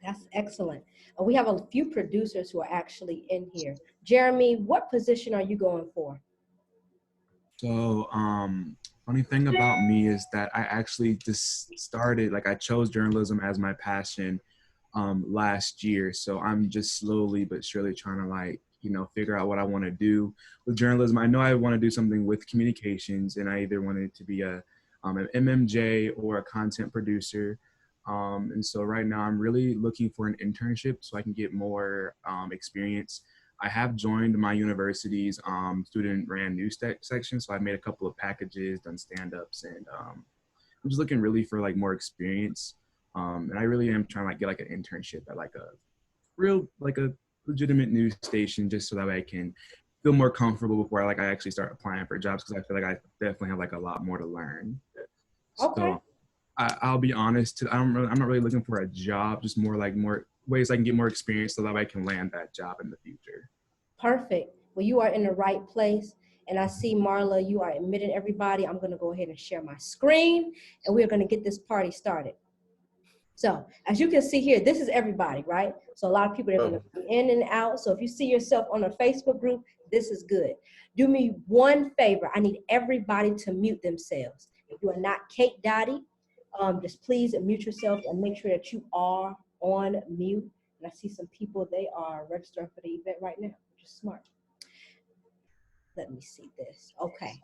That's excellent. We have a few producers who are actually in here. Jeremy, what position are you going for? So, funny thing about me is that I actually just started, like, I chose journalism as my passion last year. So I'm just slowly but surely trying to, like, figure out what I want to do with journalism. I know I want to do something with communications, and I either wanted to be an MMJ or a content producer. And so right now I'm really looking for an internship so I can get more experience. I have joined my university's student ran news section, so I've made a couple of packages, done stand-ups, and I'm just looking really for like more experience. And I really am trying to like get like an internship at like a real like a legitimate news station, just so that way I can feel more comfortable before I actually start applying for jobs, because I feel like I definitely have like a lot more to learn. Okay. So I'll be honest, I'm not really looking for a job, just more like more ways I can get more experience so that way I can land that job in the future. Perfect. Well, you are in the right place. And I see, Marla, you are admitting everybody. I'm going to go ahead and share my screen, and we're going to get this party started. So as you can see here, this is everybody, right? So a lot of people are going to Oh, be in and out. So if you see yourself on a Facebook group, this is good. Do me one favor. I need everybody to mute themselves. If you are not Kate Dottie, just please mute yourself and make sure that you are on mute. And I see some people, they are registering for the event right now, which is smart. Let me see this. Okay.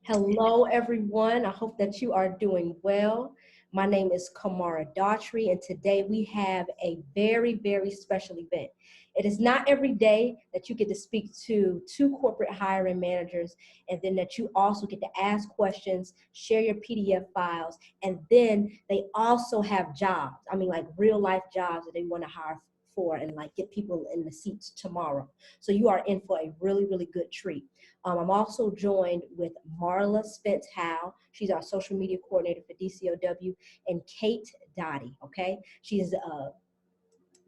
Hello, everyone. I hope that you are doing well. My name is Kamara Daughtry, and today we have a very, very special event. It is not every day that you get to speak to two corporate hiring managers, and then that you also get to ask questions, share your PDF files, and then they also have jobs. I mean, like real life jobs that they want to hire for and like get people in the seats tomorrow. So you are in for a really, really good treat. I'm also joined with Marla Spence Howe. She's our social media coordinator for DCOW, and Kate Dottie, okay? She's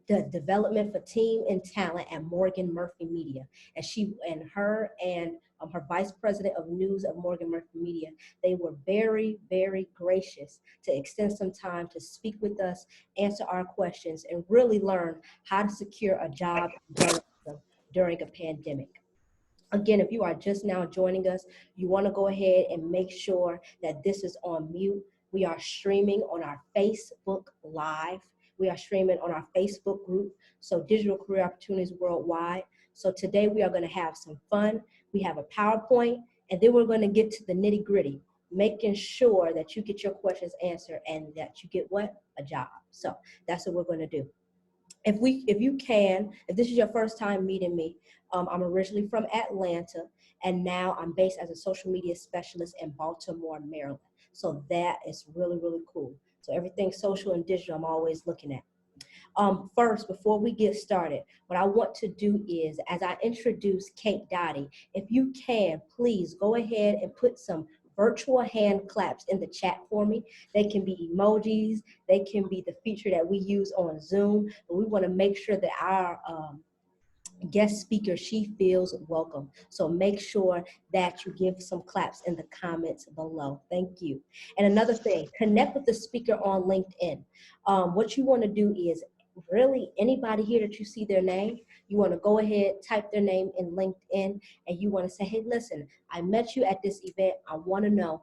the development for team and talent at Morgan Murphy Media. And her vice president of news of Morgan Murphy Media, they were very, very gracious to extend some time to speak with us, answer our questions, and really learn how to secure a job in journalism during a pandemic. Again, if you are just now joining us, you want to go ahead and make sure that this is on mute. We are streaming on our Facebook Live. We are streaming on our Facebook group, so Digital Career Opportunities Worldwide. So today we are going to have some fun. We have a PowerPoint, and then we're going to get to the nitty gritty, making sure that you get your questions answered and that you get what? A job. So that's what we're going to do. If this is your first time meeting me, I'm originally from Atlanta, and now I'm based as a social media specialist in Baltimore, Maryland. So that is really, really cool. So everything social and digital, I'm always looking at. First, before we get started, what I want to do is, as I introduce Kate Dottie, if you can, please go ahead and put some virtual hand claps in the chat for me. They can be emojis, they can be the feature that we use on Zoom, but we want to make sure that our guest speaker, she feels welcome. So make sure that you give some claps in the comments below. Thank you. And another thing, connect with the speaker on LinkedIn. What you want to do is really anybody here that you see their name, you want to go ahead, type their name in LinkedIn, and you want to say, hey, listen, I met you at this event. I want to know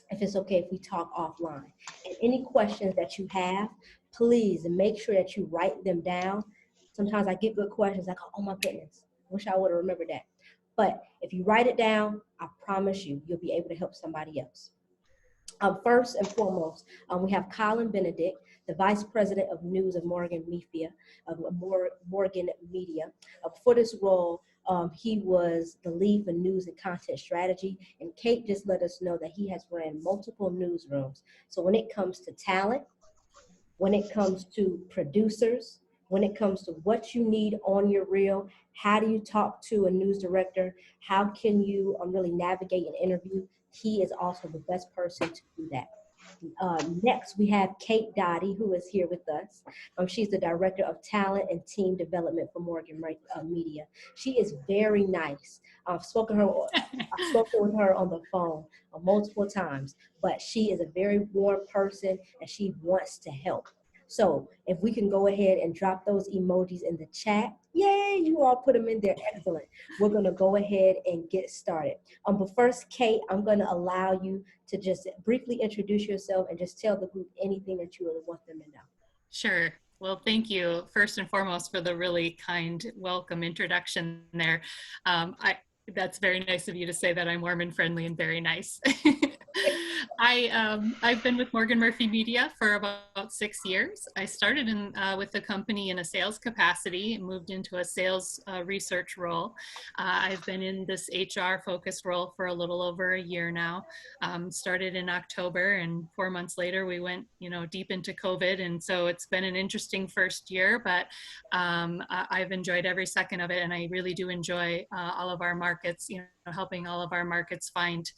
if it's okay if we talk offline. And any questions that you have, please make sure that you write them down. Sometimes I get good questions. I go, oh my goodness, wish I would have remembered that. But if you write it down, I promise you, you'll be able to help somebody else. First and foremost, we have Colin Benedict, the Vice President of News of Morgan Media. Morgan Media. For this role, he was the lead for news and content strategy, and Kate just let us know that he has ran multiple newsrooms. So when it comes to talent, when it comes to producers, when it comes to what you need on your reel, how do you talk to a news director, how can you really navigate an interview, he is also the best person to do that. Next, we have Kate Dottie, who is here with us. She's the Director of Talent and Team Development for Morgan Media. She is very nice. I've spoken with her on the phone multiple times, but she is a very warm person and she wants to help. So if we can go ahead and drop those emojis in the chat, yay, you all put them in there, excellent. We're gonna go ahead and get started. But first, Kate, I'm gonna allow you to just briefly introduce yourself and just tell the group anything that you really want them to know. Sure. Well, thank you first and foremost for the really kind welcome introduction there. That's very nice of you to say that I'm warm and friendly and very nice. I've been with Morgan Murphy Media for about 6 years. I started with the company in a sales capacity and moved into a sales research role. I've been in this HR focused role for a little over a year now. Started in October, and 4 months later we went, deep into COVID, and so it's been an interesting first year, but I've enjoyed every second of it, and I really do enjoy all of our markets, helping all of our markets find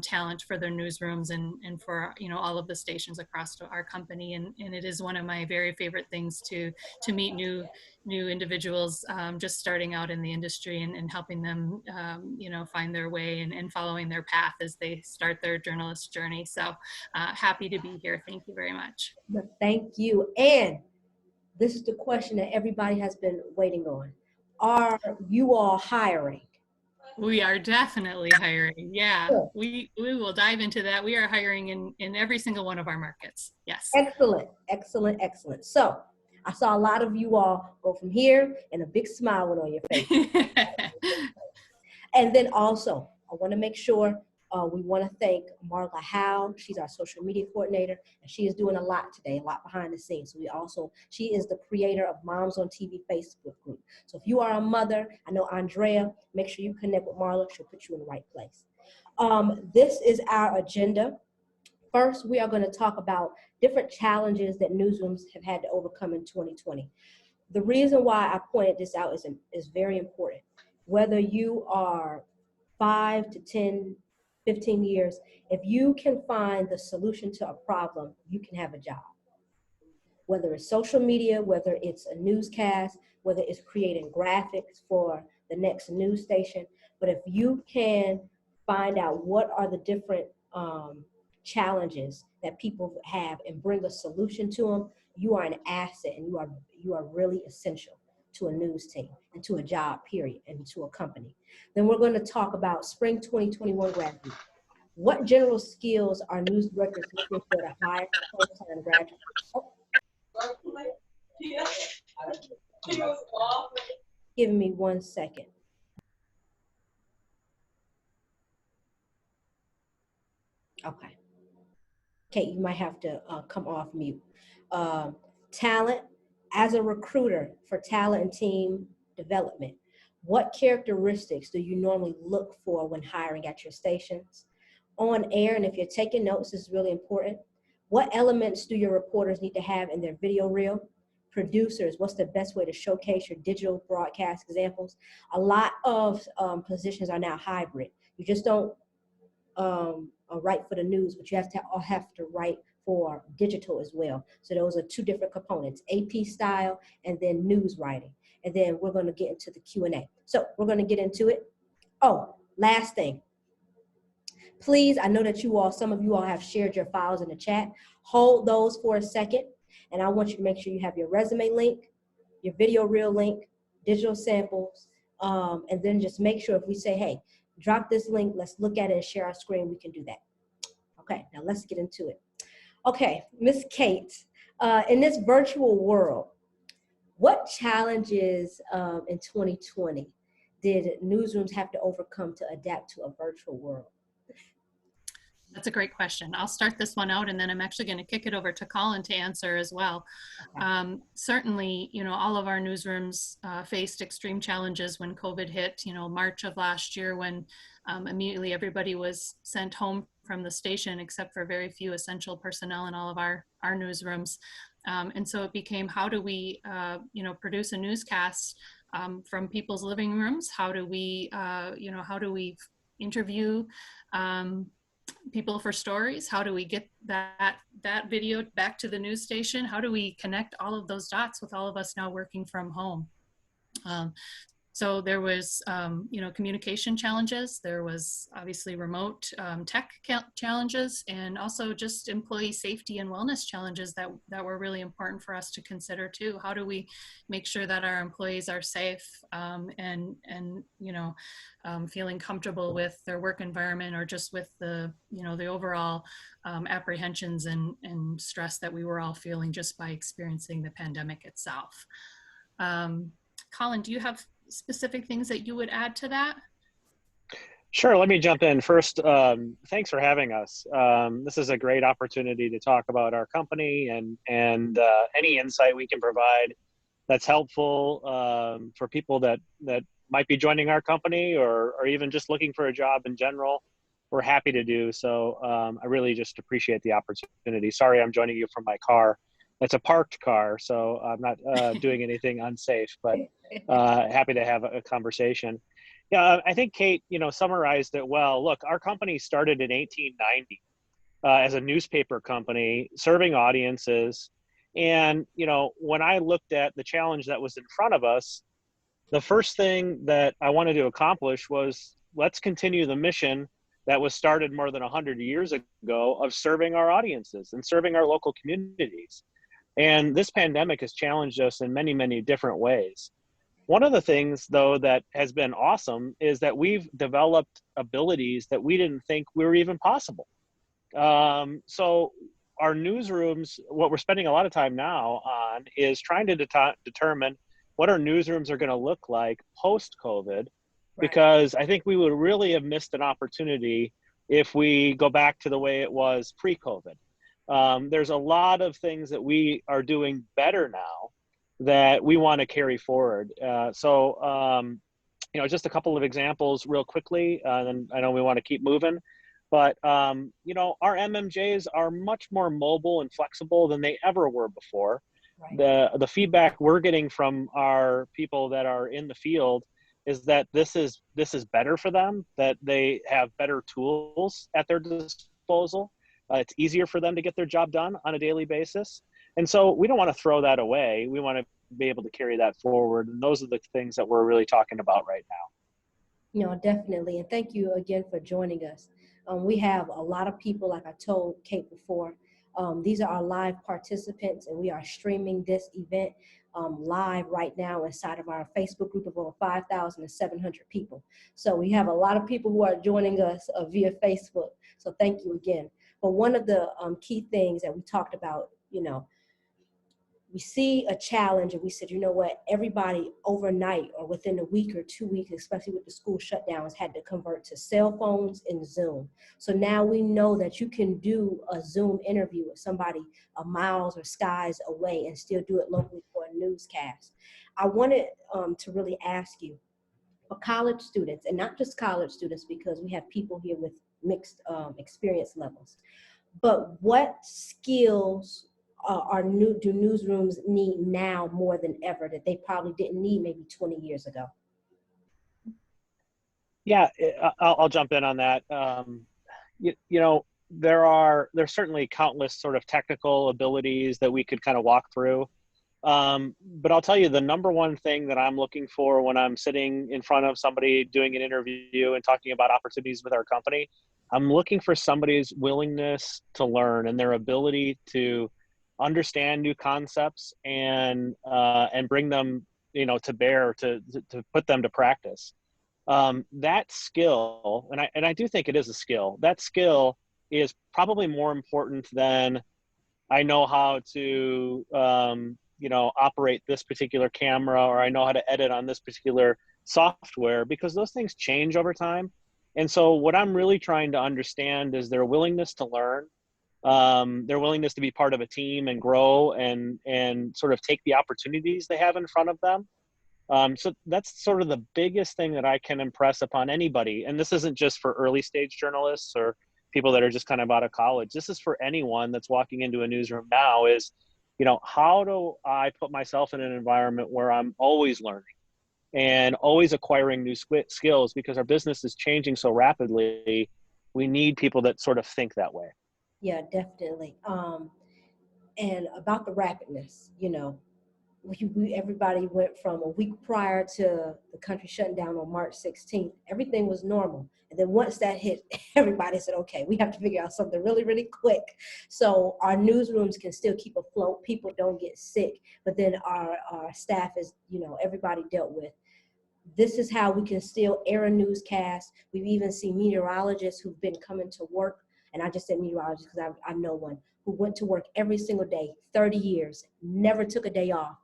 talent for their newsrooms and for all of the stations across our company, and it is one of my very favorite things to meet new individuals just starting out in the industry and helping them find their way and following their path as they start their journalist journey. So happy to be here. Thank you very much. Thank you. And this is the question that everybody has been waiting on. Are you all hiring? We are definitely hiring. Yeah, Sure. we will dive into that. We are hiring in every single one of our markets. Yes. Excellent, excellent, excellent. So I saw a lot of you all go from here and a big smile went on your face. And then also, I want to make sure we want to thank Marla Howe. She's our social media coordinator, and she is doing a lot today, a lot behind the scenes. So she is the creator of Moms on TV Facebook group. So if you are a mother, I know Andrea, make sure you connect with Marla. She'll put you in the right place. This is our agenda. First, we are going to talk about different challenges that newsrooms have had to overcome in 2020. The reason why I pointed this out is very important. Whether you are 5 to 10, 15 years, if you can find the solution to a problem, you can have a job. Whether it's social media, whether it's a newscast, whether it's creating graphics for the next news station, but if you can find out what are the different challenges that people have and bring a solution to them, you are an asset and you are really essential to a news team and to a job, period, and to a company. Then we're going to talk about spring 2021 graduates. What general skills are news directors looking for to hire first-time graduates? Give me 1 second. Okay. Kate, you might have to come off mute. Talent, as a recruiter for talent and team development, what characteristics do you normally look for when hiring at your stations? On air, and if you're taking notes, this is really important. What elements do your reporters need to have in their video reel? Producers, what's the best way to showcase your digital broadcast examples? A lot of positions are now hybrid. You just don't write for the news, but you have to write for digital as well. So those are two different components, AP style and then news writing. And then we're going to get into the Q&A. So we're going to get into it. Oh, last thing. Please, I know that some of you all have shared your files in the chat. Hold those for a second. And I want you to make sure you have your resume link, your video reel link, digital samples, and then just make sure if we say, hey, drop this link, let's look at it and share our screen, we can do that. Okay, now let's get into it. Okay, Miss Kate, in this virtual world, what challenges in 2020 did newsrooms have to overcome to adapt to a virtual world? That's a great question. I'll start this one out, and then I'm actually going to kick it over to Colin to answer as well. Okay. Certainly, all of our newsrooms faced extreme challenges when COVID hit, March of last year, when immediately everybody was sent home from the station except for very few essential personnel in all of our newsrooms. And so it became, how do we, produce a newscast from people's living rooms? How do we, interview people for stories? How do we get that video back to the news station? How do we connect all of those dots with all of us now working from home? So there was, communication challenges. There was obviously remote tech challenges, and also just employee safety and wellness challenges that were really important for us to consider too. How do we make sure that our employees are safe and feeling comfortable with their work environment, or just with the overall apprehensions and stress that we were all feeling just by experiencing the pandemic itself. Colin, do you have specific things that you would add to that? Sure, let me jump in first. Thanks for having us. This is a great opportunity to talk about our company and any insight we can provide that's helpful for people that might be joining our company or even just looking for a job in general. We're happy to do so. I really just appreciate the opportunity. Sorry, I'm joining you from my car. It's a parked car, so I'm not doing anything unsafe, but happy to have a conversation. Yeah, I think Kate, summarized it well. Look, our company started in 1890 as a newspaper company serving audiences. And, when I looked at the challenge that was in front of us, the first thing that I wanted to accomplish was let's continue the mission that was started more than 100 years ago of serving our audiences and serving our local communities. And this pandemic has challenged us in many, many different ways. One of the things, though, that has been awesome is that we've developed abilities that we didn't think were even possible. So our newsrooms, what we're spending a lot of time now on is trying to determine what our newsrooms are going to look like post-COVID, because I think we would really have missed an opportunity if we go back to the way it was pre-COVID. There's a lot of things that we are doing better now that we want to carry forward. Just a couple of examples real quickly, and I know we want to keep moving, but our MMJs are much more mobile and flexible than they ever were before. Right. The feedback we're getting from our people that are in the field is that this is better for them, that they have better tools at their disposal. It's easier for them to get their job done on a daily basis. And so we don't want to throw that away. We want to be able to carry that forward. And those are the things that we're really talking about right now. No, definitely. And thank you again for joining us. We have a lot of people, like I told Kate before. These are our live participants, and we are streaming this event live right now inside of our Facebook group of over 5,700 people. So we have a lot of people who are joining us via Facebook. So thank you again. But one of the key things that we talked about, we see a challenge and we said, everybody overnight or within a week or 2 weeks, especially with the school shutdowns, had to convert to cell phones and Zoom. So now we know that you can do a Zoom interview with somebody miles or skies away and still do it locally for a newscast. I wanted to really ask you, for college students, and not just college students, because we have people here with mixed experience levels, but what skills do newsrooms need now more than ever that they probably didn't need maybe 20 years ago? Yeah, I'll jump in on that. There's certainly countless sort of technical abilities that we could kind of walk through. But I'll tell you, the number one thing that I'm looking for when I'm sitting in front of somebody doing an interview and talking about opportunities with our company, I'm looking for somebody's willingness to learn and their ability to understand new concepts and bring them, to bear, to put them to practice. That skill, and I do think it is a skill, that skill is probably more important than I know how to, operate this particular camera, or I know how to edit on this particular software, because those things change over time. And so what I'm really trying to understand is their willingness to learn, their willingness to be part of a team and grow and sort of take the opportunities they have in front of them. So that's sort of the biggest thing that I can impress upon anybody. And this isn't just for early stage journalists or people that are just kind of out of college. This is for anyone that's walking into a newsroom now is, how do I put myself in an environment where I'm always learning and always acquiring new skills, because our business is changing so rapidly. We need people that sort of think that way. Yeah, definitely. And about the rapidness, everybody went from a week prior to the country shutting down on March 16th, everything was normal. And then once that hit, everybody said, okay, we have to figure out something really, really quick. So our newsrooms can still keep afloat. People don't get sick, but then our staff is, everybody dealt with. This is how we can still air a newscast. We've even seen meteorologists who've been coming to work, and I just said meteorologists because I know one, who went to work every single day, 30 years, never took a day off.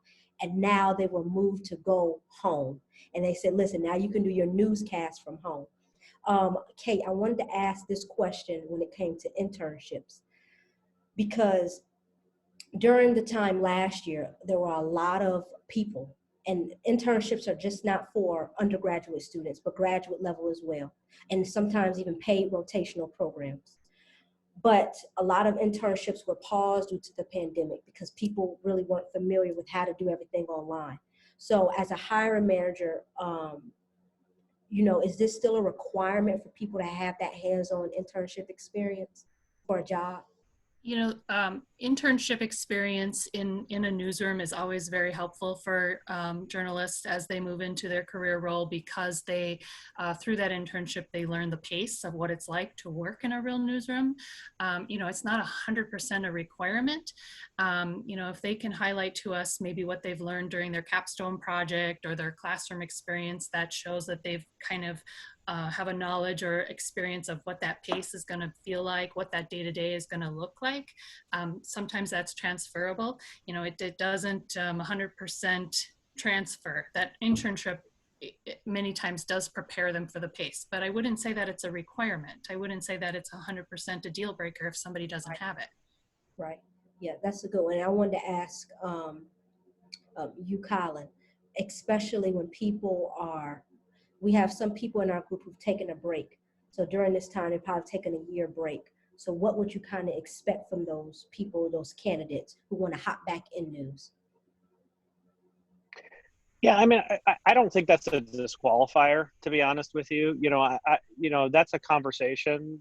And now they were moved to go home. And they said, listen, now you can do your newscast from home. Kate, I wanted to ask this question when it came to internships, because during the time last year, there were a lot of people, and internships are just not for undergraduate students, but graduate level as well, and sometimes even paid rotational programs. But a lot of internships were paused due to the pandemic because people really weren't familiar with how to do everything online. So as a hiring manager, is this still a requirement for people to have that hands-on internship experience for a job? Internship experience in a newsroom is always very helpful for journalists as they move into their career role, because they, through that internship, they learn the pace of what it's like to work in a real newsroom. It's not 100% a requirement. If they can highlight to us maybe what they've learned during their capstone project or their classroom experience, that shows that they've kind of have a knowledge or experience of what that pace is going to feel like, what that day-to-day is going to look like. Sometimes that's transferable. It doesn't 100% transfer. That internship many times does prepare them for the pace, but I wouldn't say that it's a requirement. I wouldn't say that it's 100% a deal breaker if somebody doesn't have it. Right. Yeah, that's a good one. And I wanted to ask you, Colin, especially when we have some people in our group who've taken a break. So during this time, they've probably taken a year break. So what would you kind of expect from those people, those candidates who want to hop back in news? Yeah, I mean, I don't think that's a disqualifier, to be honest with you. That's a conversation,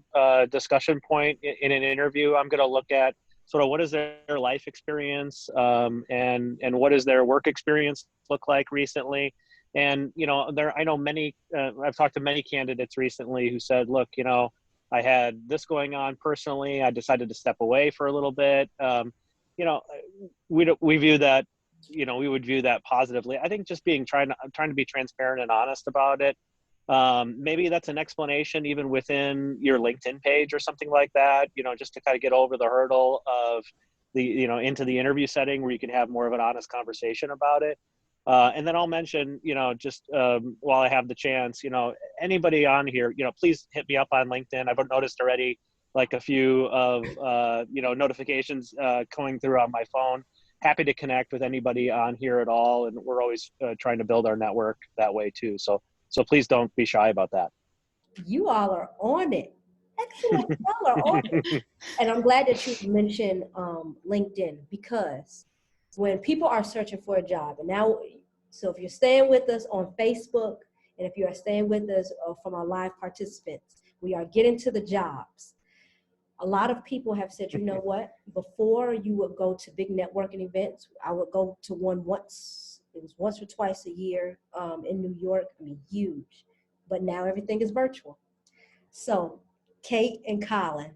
discussion point in an interview. I'm going to look at sort of what is their life experience, and what does their work experience look like recently. And, I know I've talked to many candidates recently who said, look, I had this going on personally. I decided to step away for a little bit. We view that, we would view that positively. I think just trying to be transparent and honest about it. Maybe that's an explanation even within your LinkedIn page or something like that, just to kind of get over the hurdle of into the interview setting where you can have more of an honest conversation about it. And then I'll mention, just while I have the chance, anybody on here, please hit me up on LinkedIn. I've noticed already like a few of, notifications coming through on my phone. Happy to connect with anybody on here at all. And we're always trying to build our network that way too. So please don't be shy about that. You all are on it. Excellent. Y'all are on it. And I'm glad that you mentioned LinkedIn, because when people are searching for a job, and now, so if you're staying with us on Facebook, and if you are staying with us from our live participants, we are getting to the jobs. A lot of people have said, you know what, before you would go to big networking events, I would go to one once or twice a year in New York. I mean, huge. But now everything is virtual. So Kate and Colin,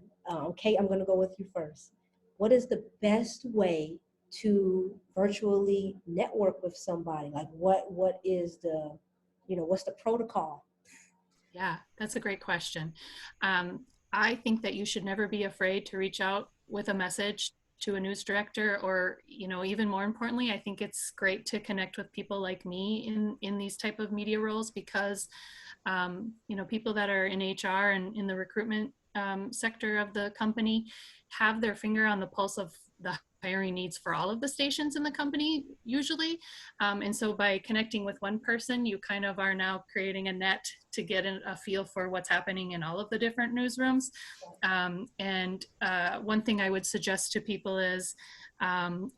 Kate, I'm going to go with you first. What is the best way to virtually network with somebody? Like what is the, what's the protocol? Yeah, that's a great question. I think that you should never be afraid to reach out with a message to a news director, or, even more importantly, I think it's great to connect with people like me in these type of media roles, because, people that are in HR and in the recruitment sector of the company have their finger on the pulse of the hiring needs for all of the stations in the company usually. And so by connecting with one person, you kind of are now creating a net to get a feel for what's happening in all of the different newsrooms. And one thing I would suggest to people is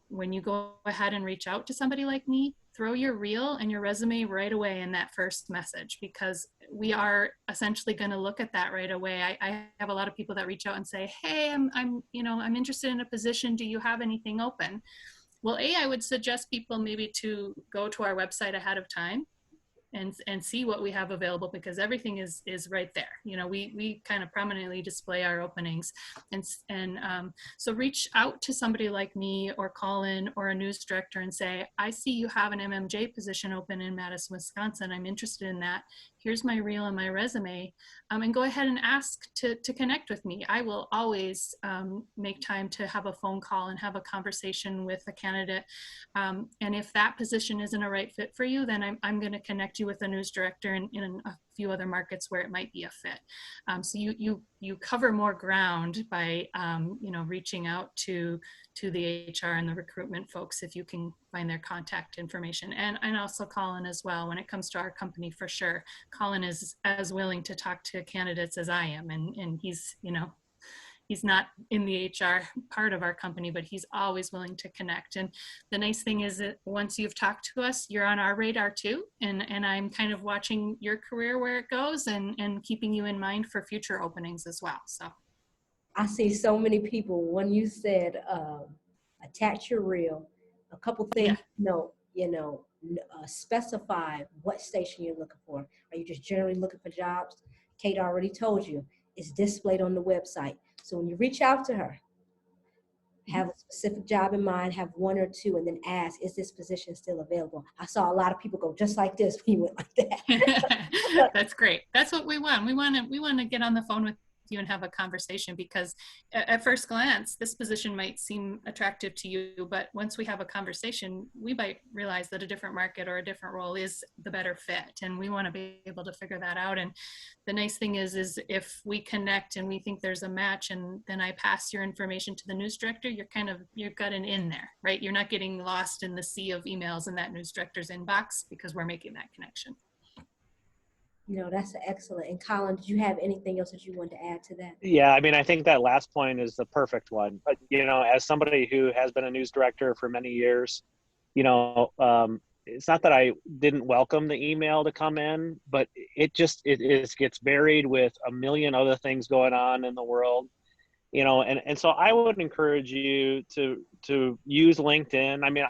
when you go ahead and reach out to somebody like me, throw your reel and your resume right away in that first message, because we are essentially going to look at that right away. I have a lot of people that reach out and say, hey, I'm interested in a position. Do you have anything open? Well, I would suggest people maybe to go to our website ahead of time and see what we have available, because everything is right there. You know, we kind of prominently display our openings, and so reach out to somebody like me or Colin or a news director and say, I see you have an MMJ position open in Madison, Wisconsin. I'm interested in that. Here's my reel and my resume, and go ahead and ask to connect with me. I will always make time to have a phone call and have a conversation with a candidate. And if that position isn't a right fit for you, then I'm going to connect you with a news director in a few other markets where it might be a fit. So you cover more ground by reaching out to the HR and the recruitment folks if you can find their contact information, and also Colin as well. When it comes to our company, for sure, Colin is as willing to talk to candidates as I am, and he's he's not in the HR part of our company, but he's always willing to connect. And the nice thing is that once you've talked to us, you're on our radar too. And I'm kind of watching your career where it goes and keeping you in mind for future openings as well. So I see so many people, when you said attach your reel, a couple things, specify what station you're looking for. Are you just generally looking for jobs? Kate already told you, it's displayed on the website. So when you reach out to her, have a specific job in mind, have one or two, and then ask, is this position still available? I saw a lot of people go just like this when you went like that. That's great. That's what we want. We want to get on the phone with you and have a conversation, because at first glance, this position might seem attractive to you, but once we have a conversation, we might realize that a different market or a different role is the better fit. And we want to be able to figure that out. And the nice thing is if we connect and we think there's a match, and then I pass your information to the news director, you've got an in there, right? You're not getting lost in the sea of emails in that news director's inbox, because we're making that connection. That's excellent. And Colin, did you have anything else that you wanted to add to that? Yeah, I mean, I think that last point is the perfect one. But, as somebody who has been a news director for many years, it's not that I didn't welcome the email to come in, but it gets buried with a million other things going on in the world, and so I would encourage you to use LinkedIn. I mean,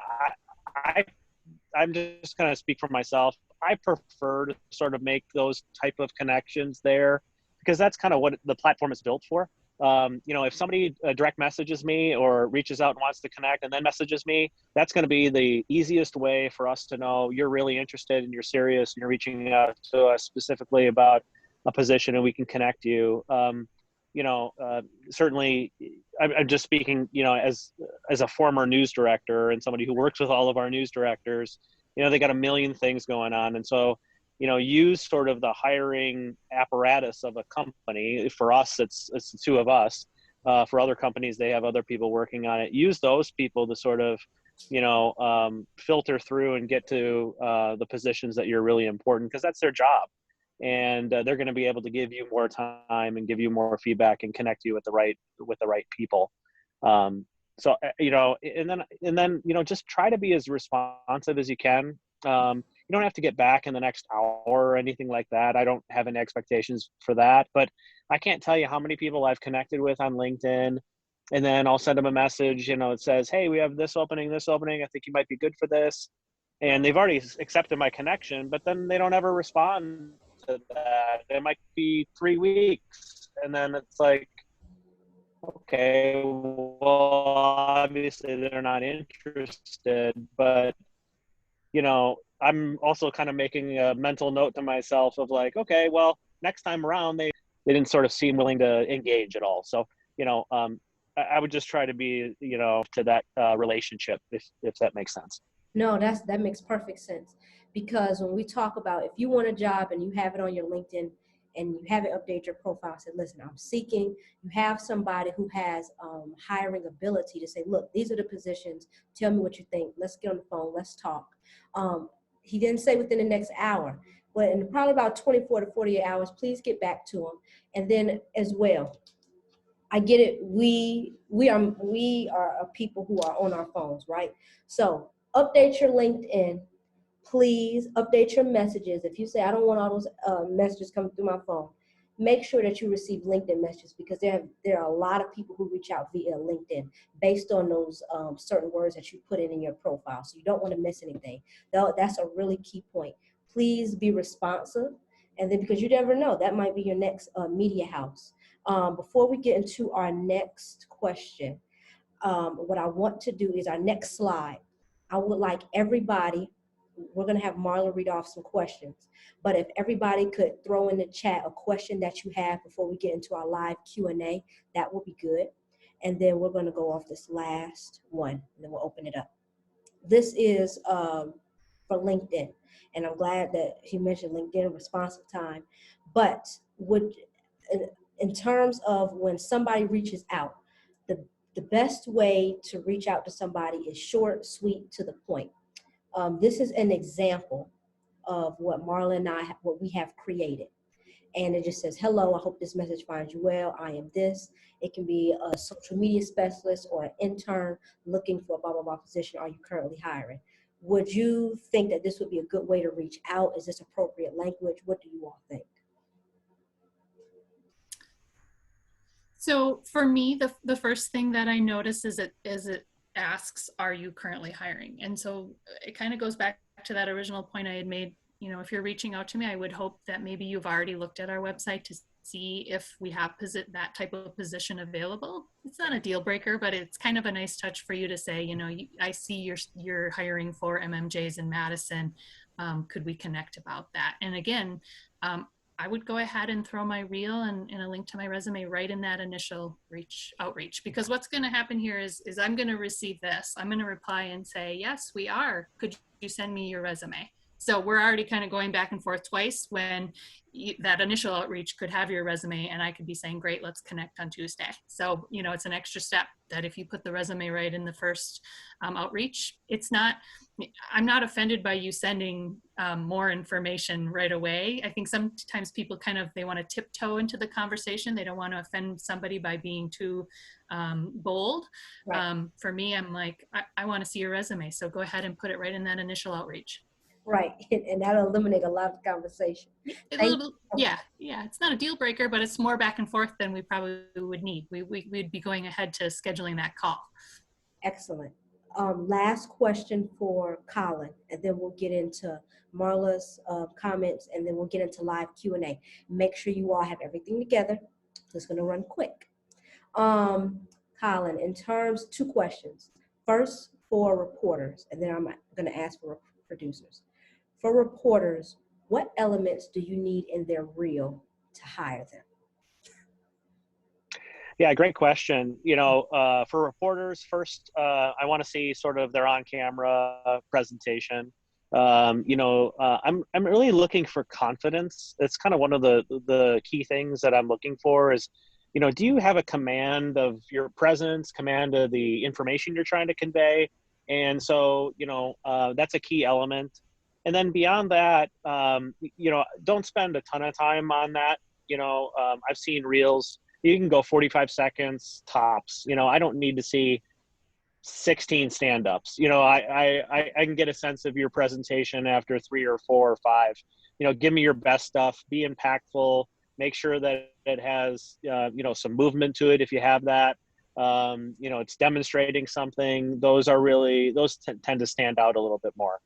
I'm just going to speak for myself. I prefer to sort of make those type of connections there, because that's kind of what the platform is built for. If somebody direct messages me or reaches out and wants to connect and then messages me, that's going to be the easiest way for us to know you're really interested and you're serious and you're reaching out to us specifically about a position, and we can connect you. Certainly I'm just speaking, as a former news director and somebody who works with all of our news directors. They got a million things going on. And so, use sort of the hiring apparatus of a company. For us, it's the two of us. For other companies, they have other people working on it. Use those people to sort of, filter through and get to the positions that you're really important, because that's their job. And they're going to be able to give you more time and give you more feedback and connect you with the right people. So, and then, just try to be as responsive as you can. You don't have to get back in the next hour or anything like that. I don't have any expectations for that, but I can't tell you how many people I've connected with on LinkedIn, and then I'll send them a message, it says, hey, we have this opening. I think you might be good for this. And they've already accepted my connection, but then they don't ever respond to that. It might be 3 weeks. And then it's like, okay, well, obviously they're not interested, but, I'm also kind of making a mental note to myself of like, okay, well, next time around, they didn't sort of seem willing to engage at all. So, I would just try to be, to that relationship, if that makes sense. No, that makes perfect sense, because when we talk about, if you want a job and you have it on your LinkedIn and you haven't updated your profile, said, listen, I'm seeking, you have somebody who has hiring ability to say, look, these are the positions. Tell me what you think. Let's get on the phone. Let's talk. He didn't say within the next hour, but in probably about 24 to 48 hours, please get back to him. And then as well, I get it. We are people who are on our phones, right? So update your LinkedIn. Please update your messages. If you say, I don't want all those messages coming through my phone, make sure that you receive LinkedIn messages, because there are a lot of people who reach out via LinkedIn based on those certain words that you put in your profile. So you don't want to miss anything. That's a really key point. Please be responsive. And then, because you never know, that might be your next media house. Before we get into our next question, what I want to do is our next slide. I would like everybody, we're going to have Marla read off some questions, but if everybody could throw in the chat a question that you have before we get into our live Q&A, that would be good. And then we're going to go off this last one, and then we'll open it up. This is for LinkedIn, and I'm glad that he mentioned LinkedIn responsive time. But in terms of when somebody reaches out, the best way to reach out to somebody is short, sweet, to the point. This is an example of what Marla and I, what we have created. And it just says, hello, I hope this message finds you well. I am this. It can be a social media specialist or an intern looking for a blah, blah, blah position. Are you currently hiring? Would you think that this would be a good way to reach out? Is this appropriate language? What do you all think? So for me, the first thing that I notice is it asks, are you currently hiring? And so it kind of goes back to that original point I had made. You know, if you're reaching out to me, I would hope that maybe you've already looked at our website to see if we have that type of position available. It's not a deal breaker, but it's kind of a nice touch for you to say, you know, I see you're hiring for MMJs in Madison. Could we connect about that? And again, I would go ahead and throw my reel and a link to my resume right in that initial outreach, because what's going to happen here is I'm going to receive this. I'm going to reply and say, yes, we are. Could you send me your resume? So we're already kind of going back and forth twice, when that initial outreach could have your resume and I could be saying, great, let's connect on Tuesday. So, you know, it's an extra step that if you put the resume right in the first outreach, I'm not offended by you sending more information right away. I think sometimes people they want to tiptoe into the conversation. They don't want to offend somebody by being too bold. Right. For me, I'm like, I want to see your resume. So go ahead and put it right in that initial outreach. Right, and that'll eliminate a lot of conversation. Yeah, it's not a deal breaker, but it's more back and forth than we probably would need. We'd be going ahead to scheduling that call. Excellent. Last question for Colin, and then we'll get into Marla's comments, and then we'll get into live Q&A. Make sure you all have everything together. So it's going to run quick. Colin, two questions. First, for reporters, and then I'm going to ask for producers. For reporters, what elements do you need in their reel to hire them? Yeah, great question. You know, for reporters, first, I want to see sort of their on-camera presentation. I'm really looking for confidence. It's kind of one of the key things that I'm looking for is, you know, do you have a command of your presence, command of the information you're trying to convey? And so, you know, that's a key element. And then beyond that, you know, don't spend a ton of time on that. You know, I've seen reels, you can go 45 seconds tops. You know, I don't need to see 16 stand-ups. You know, I can get a sense of your presentation after 3 or 4 or 5. You know, give me your best stuff, be impactful, make sure that it has, you know, some movement to it if you have that. You know, it's demonstrating something. Those tend to stand out a little bit more.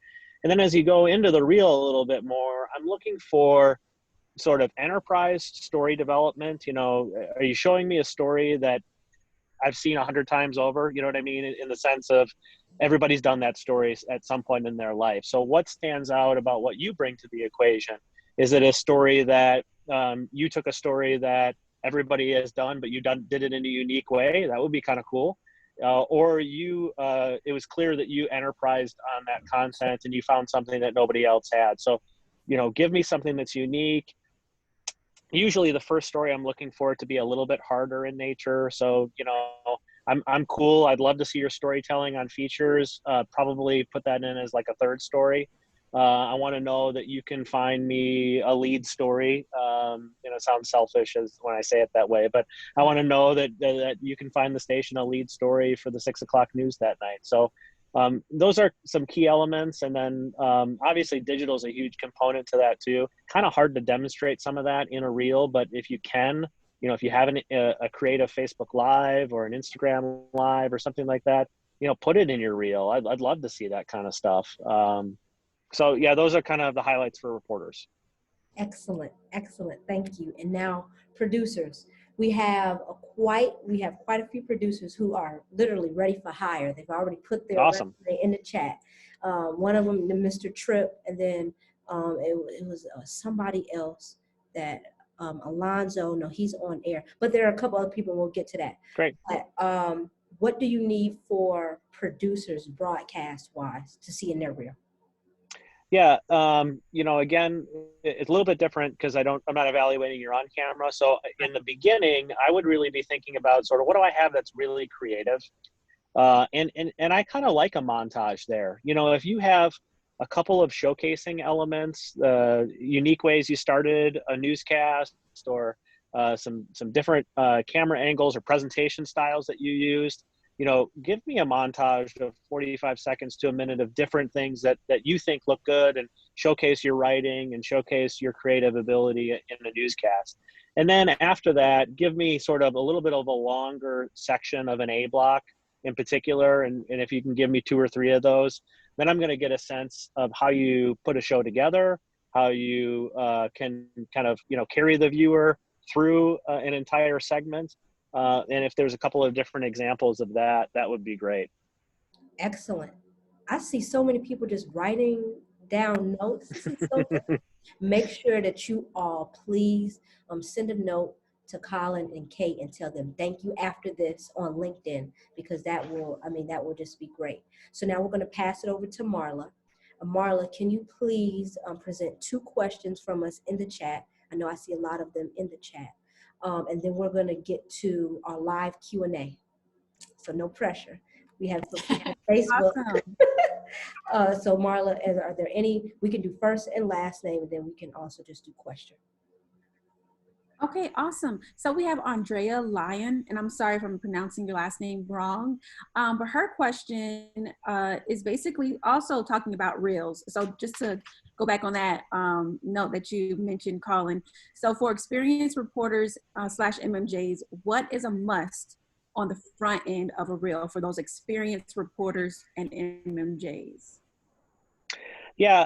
And then as you go into the reel a little bit more, I'm looking for sort of enterprise story development. You know, are you showing me a story that I've seen 100 times over? You know what I mean? In the sense of everybody's done that story at some point in their life. So what stands out about what you bring to the equation? Is it a story that you took a story that everybody has done, but you did it in a unique way? That would be kind of cool. Or it was clear that you enterprised on that content and you found something that nobody else had. So, you know, give me something that's unique. Usually the first story I'm looking for it to be a little bit harder in nature. So, you know, I'm cool. I'd love to see your storytelling on features. Probably put that in as like a third story. I want to know that you can find me a lead story. You know, it sounds selfish when I say it that way, but I want to know that you can find the station a lead story for the 6 o'clock news that night. So, Those are some key elements. And then obviously digital is a huge component to that too. Kind of hard to demonstrate some of that in a reel, but if you can, you know, if you have a creative Facebook Live or an Instagram Live or something like that, you know, put it in your reel. I'd love to see that kind of stuff. So yeah, those are kind of the highlights for reporters. Excellent, excellent. Thank you. And now, producers, we have quite a few producers who are literally ready for hire. They've already put their Awesome. resume in the chat. One of them, Mr. Tripp, and then it was somebody else that Alonzo. No, he's on air. But there are a couple other people. We'll get to that. Great. But what do you need for producers, broadcast wise, to see in their reel? Yeah, you know, again, it's a little bit different because I'm not evaluating your on camera. So in the beginning, I would really be thinking about sort of what do I have that's really creative, and I kind of like a montage there. You know, if you have a couple of showcasing elements, unique ways you started a newscast, or some different camera angles or presentation styles that you used. You know, give me a montage of 45 seconds to a minute of different things that you think look good, and showcase your writing and showcase your creative ability in the newscast. And then after that, give me sort of a little bit of a longer section of an A block in particular. And if you can give me 2 or 3 of those, then I'm going to get a sense of how you put a show together, how you can kind of, you know, carry the viewer through an entire segment. And if there's a couple of different examples of that, that would be great. Excellent. I see so many people just writing down notes. This is so good. Make sure that you all please send a note to Colin and Kate and tell them thank you after this on LinkedIn, because that will just be great. So now we're going to pass it over to Marla. Marla, can you please present 2 questions from us in the chat? I know I see a lot of them in the chat. And then we're going to get to our live Q&A. So no pressure. We have Facebook. Awesome. So Marla, are there any, we can do first and last name, and then we can also just do question. Okay, awesome. So we have Andrea Lyon, and I'm sorry if I'm pronouncing your last name wrong, but her question is basically also talking about reels. So just to go back on that note that you mentioned, Colin. So for experienced reporters / MMJs, what is a must on the front end of a reel for those experienced reporters and MMJs? Yeah.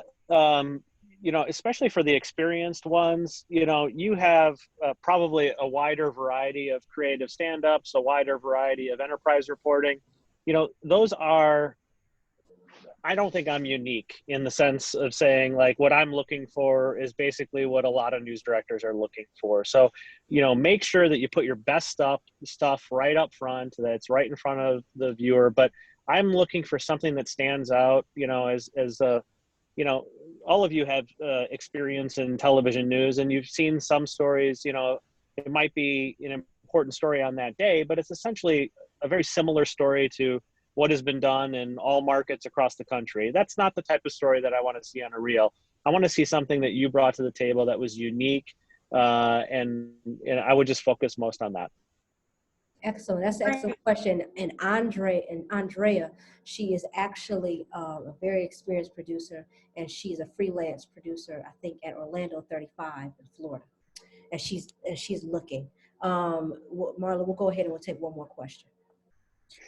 You know, especially for the experienced ones, you know, you have probably a wider variety of creative stand-ups, a wider variety of enterprise reporting. You know, those are, I don't think I'm unique in the sense of saying like what I'm looking for is basically what a lot of news directors are looking for. So, you know, make sure that you put your best stuff right up front, that's right in front of the viewer. But I'm looking for something that stands out, you know, as a, you know, all of you have experience in television news, and you've seen some stories, you know, it might be an important story on that day, but it's essentially a very similar story to what has been done in all markets across the country. That's not the type of story that I want to see on a reel. I want to see something that you brought to the table that was unique, and I would just focus most on that. Excellent. That's an excellent question. And Andrea, she is actually a very experienced producer, and she's a freelance producer, I think, at Orlando 35 in Florida. And she's looking. Marla, we'll go ahead and we'll take one more question.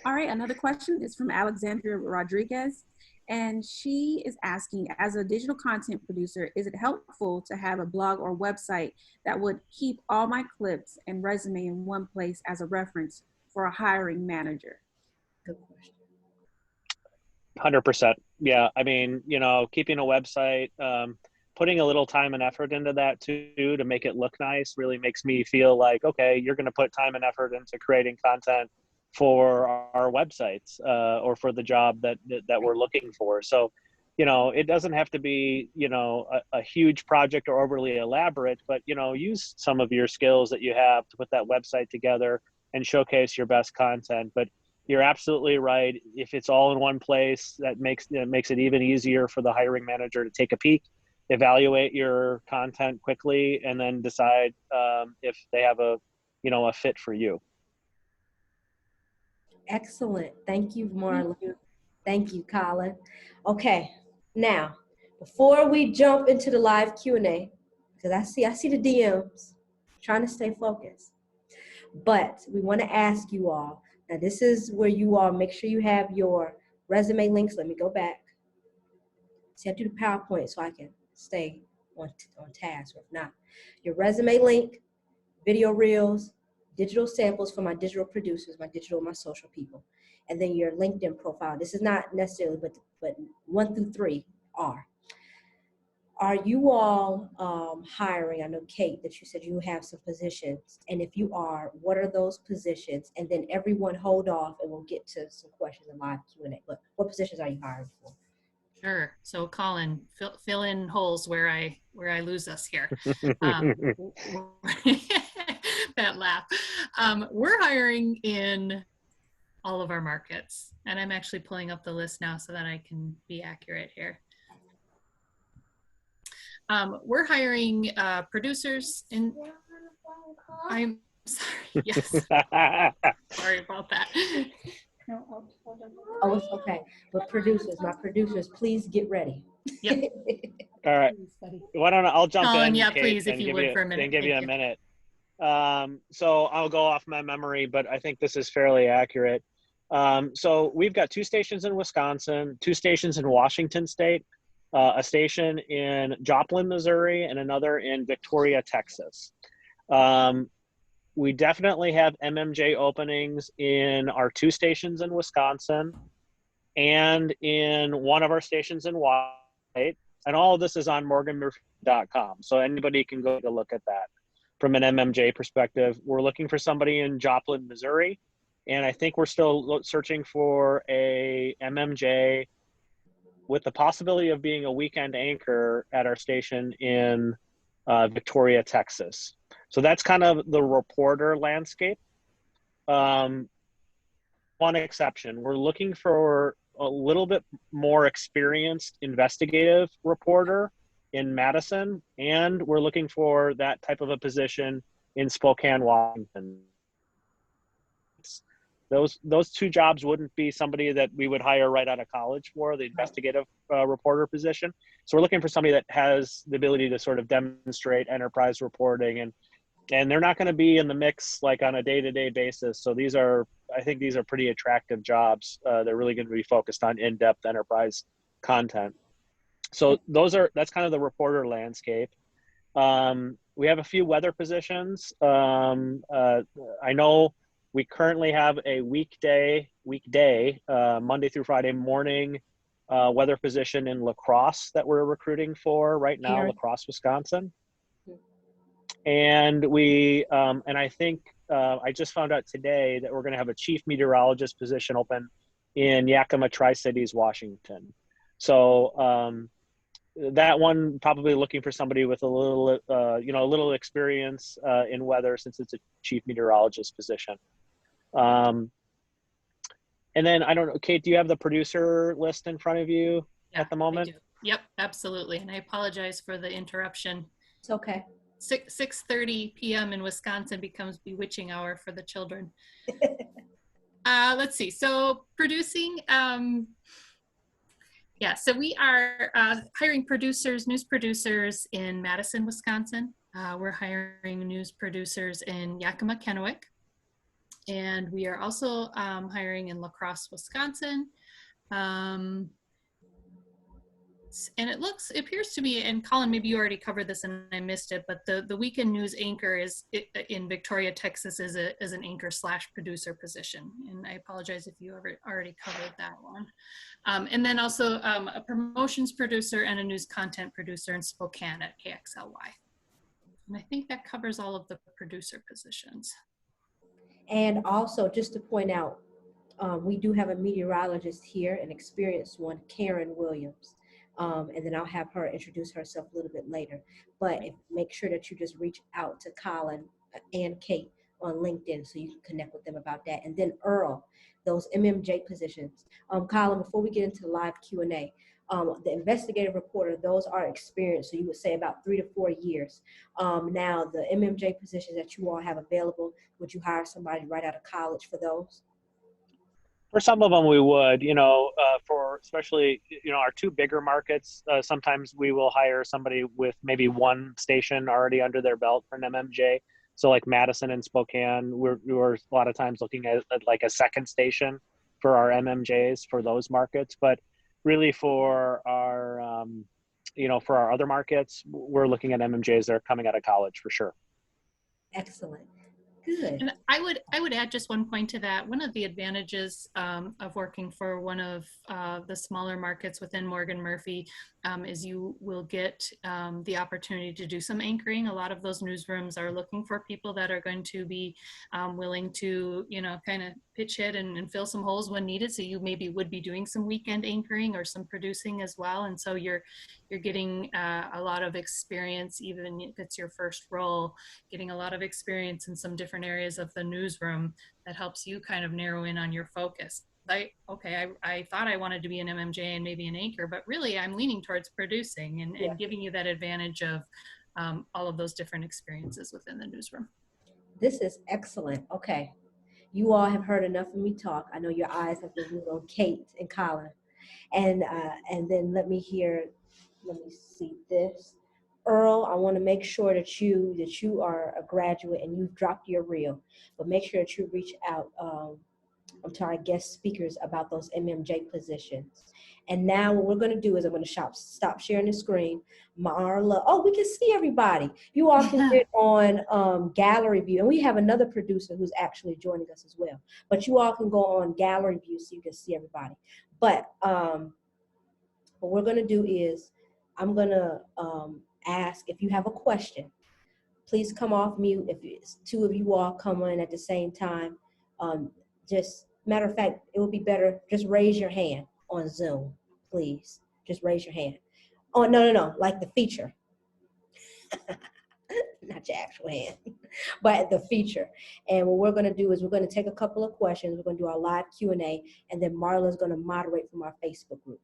All right, another question is from Alexandria Rodriguez. And she is asking, as a digital content producer, is it helpful to have a blog or website that would keep all my clips and resume in one place as a reference for a hiring manager? Good question. 100%. Yeah. I mean, you know, keeping a website, putting a little time and effort into that too, to make it look nice, really makes me feel like, okay, you're going to put time and effort into creating content for our websites, or for the job that we're looking for. So, you know, it doesn't have to be, you know, a huge project or overly elaborate, but, you know, use some of your skills that you have to put that website together and showcase your best content. But you're absolutely right. If it's all in one place, that makes it even easier for the hiring manager to take a peek, evaluate your content quickly, and then decide if they have a fit for you. Excellent. Thank you, Marla. Thank you, Colin. Okay, now, before we jump into the live Q&A, because I see the DMs, trying to stay focused. But we want to ask you all, now this is where you all make sure you have your resume links. Let me go back. See, I do the PowerPoint so I can stay on task, or if not. Your resume link, video reels, digital samples for my digital producers, my social people, and then your LinkedIn profile. This is not necessarily, but 1 through 3 are. Are you all hiring? I know, Kate, that you said you have some positions. And if you are, what are those positions? And then everyone hold off and we'll get to some questions in live Q&A. But what positions are you hiring for? Sure. So Colin, fill in holes where I lose us here. That laugh. We're hiring in all of our markets, and I'm actually pulling up the list now so that I can be accurate here. We're hiring producers in. I'm sorry. Yes. Sorry about that. Oh, it's okay. But my producers, please get ready. Yep. All right. Why don't I'll jump Colin, in, yeah, Kate, please, if and you give would you, for a minute. and give you a Thank minute. So I'll go off my memory, but I think this is fairly accurate. So we've got 2 stations in Wisconsin, 2 stations in Washington State, a station in Joplin, Missouri, and another in Victoria, Texas. We definitely have MMJ openings in our 2 stations in Wisconsin and in one of our stations in Washington. And all of this is on morganmurphy.com. So anybody can go take a look at that. From an MMJ perspective, we're looking for somebody in Joplin, Missouri. And I think we're still searching for a MMJ with the possibility of being a weekend anchor at our station in Victoria, Texas. So that's kind of the reporter landscape. One exception, we're looking for a little bit more experienced investigative reporter in Madison, and we're looking for that type of a position in Spokane, Washington. Those 2 jobs wouldn't be somebody that we would hire right out of college for, the investigative reporter position. So we're looking for somebody that has the ability to sort of demonstrate enterprise reporting, and they're not going to be in the mix like on a day-to-day basis. So I think these are pretty attractive jobs. They're really going to be focused on in-depth enterprise content. So that's kind of the reporter landscape. We have a few weather positions. I know we currently have a weekday, Monday through Friday morning weather position in La Crosse that we're recruiting for right now, La Crosse, Wisconsin. And I think I just found out today that we're going to have a chief meteorologist position open in Yakima, Tri-Cities, Washington. So that one probably looking for somebody with a little experience in weather, since it's a chief meteorologist position. And then I don't know, Kate, do you have the producer list in front of you at the moment? I do. Yep, absolutely. And I apologize for the interruption. It's okay. 6:30 p.m. in Wisconsin becomes bewitching hour for the children. Let's see. So producing, so we are hiring news producers in Madison, Wisconsin. We're hiring news producers in Yakima, Kennewick. And we are also hiring in La Crosse, Wisconsin. And it appears to me, and Colin, maybe you already covered this and I missed it, but the weekend news anchor in Victoria, Texas is an anchor / producer position. And I apologize if you already covered that one. And then also a promotions producer and a news content producer in Spokane at KXLY. And I think that covers all of the producer positions. And also, just to point out, we do have a meteorologist here, an experienced one, Karen Williams. And then I'll have her introduce herself a little bit later. But make sure that you just reach out to Colin and Kate on LinkedIn so you can connect with them about that. And then Earl, those MMJ positions. Colin, before we get into the live Q&A, the investigative reporter, those are experienced. So you would say about 3 to 4 years. Now, the MMJ positions that you all have available, would you hire somebody right out of college for those? For some of them, we would, for especially, our two bigger markets, sometimes we will hire somebody with maybe one station already under their belt for an MMJ. So like Madison and Spokane, we're a lot of times looking at like a second station for our MMJs for those markets. But really for our, for our other markets, we're looking at MMJs that are coming out of college for sure. Excellent. Good. And I would add just one point to that. One of the advantages of working for one of the smaller markets within Morgan Murphy is you will get the opportunity to do some anchoring. A lot of those newsrooms are looking for people that are going to be willing to, kind of pitch hit and fill some holes when needed. So you maybe would be doing some weekend anchoring or some producing as well. And so you're getting a lot of experience, even if it's your first role, getting a lot of experience in some different areas of the newsroom that helps you kind of narrow in on your focus. I thought I wanted to be an MMJ and maybe an anchor, but really I'm leaning towards producing and giving you that advantage of all of those different experiences within the newsroom. This is excellent. Okay. You all have heard enough of me talk. I know your eyes have been on Kate and Colin. And then let me see this. Earl, I want to make sure that you are a graduate and you've dropped your reel, but make sure that you reach out to our guest speakers about those MMJ positions. And now what we're going to do is I'm going to stop sharing the screen. Marla, oh, we can see everybody. You all can get on gallery view. And we have another producer who's actually joining us as well. But you all can go on gallery view so you can see everybody. But what we're going to do is I'm going to ask if you have a question. Please come off mute. If it's two of you all come in at the same time, just matter of fact, it would be better, just raise your hand on Zoom, please. Just raise your hand. Oh, no, like the feature. Not your actual hand, but the feature. And what we're going to do is we're going to take a couple of questions. We're going to do our live Q&A, and then Marla's going to moderate from our Facebook group.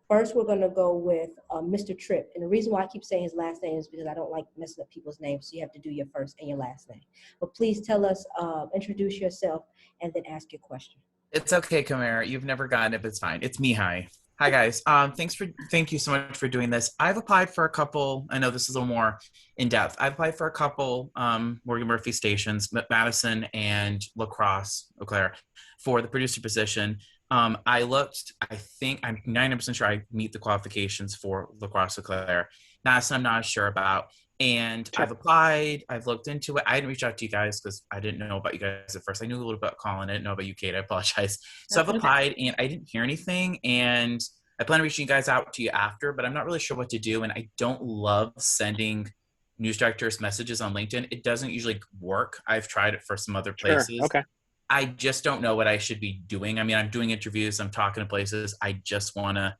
First, we're going to go with Mr. Tripp. And the reason why I keep saying his last name is because I don't like messing up people's names. So you have to do your first and your last name. But please tell us, introduce yourself, and then ask your question. It's okay, Kamara. You've never gotten it, but it's fine. It's Mihai. Hi, guys. Thank you so much for doing this. I've applied for a couple. I know this is a little more in depth. I've applied for a couple Morgan Murphy stations, Madison and La Crosse, Eau Claire, for the producer position. I looked, I think I'm 90% sure I meet the qualifications for La Crosse Eau Claire. Madison, I'm not sure about. And Sure. I've applied, I've looked into it. I didn't reach out to you guys because I didn't know about you guys at first. I knew a little about Colin. I didn't know about you, Kate. I apologize. So I've applied and I didn't hear anything. And I plan on reaching you guys out to you after, but I'm not really sure what to do. And I don't love sending news directors messages on LinkedIn. It doesn't usually work. I've tried it for some other places. Sure. Okay. I just don't know what I should be doing. I mean, I'm doing interviews, I'm talking to places. I just want to,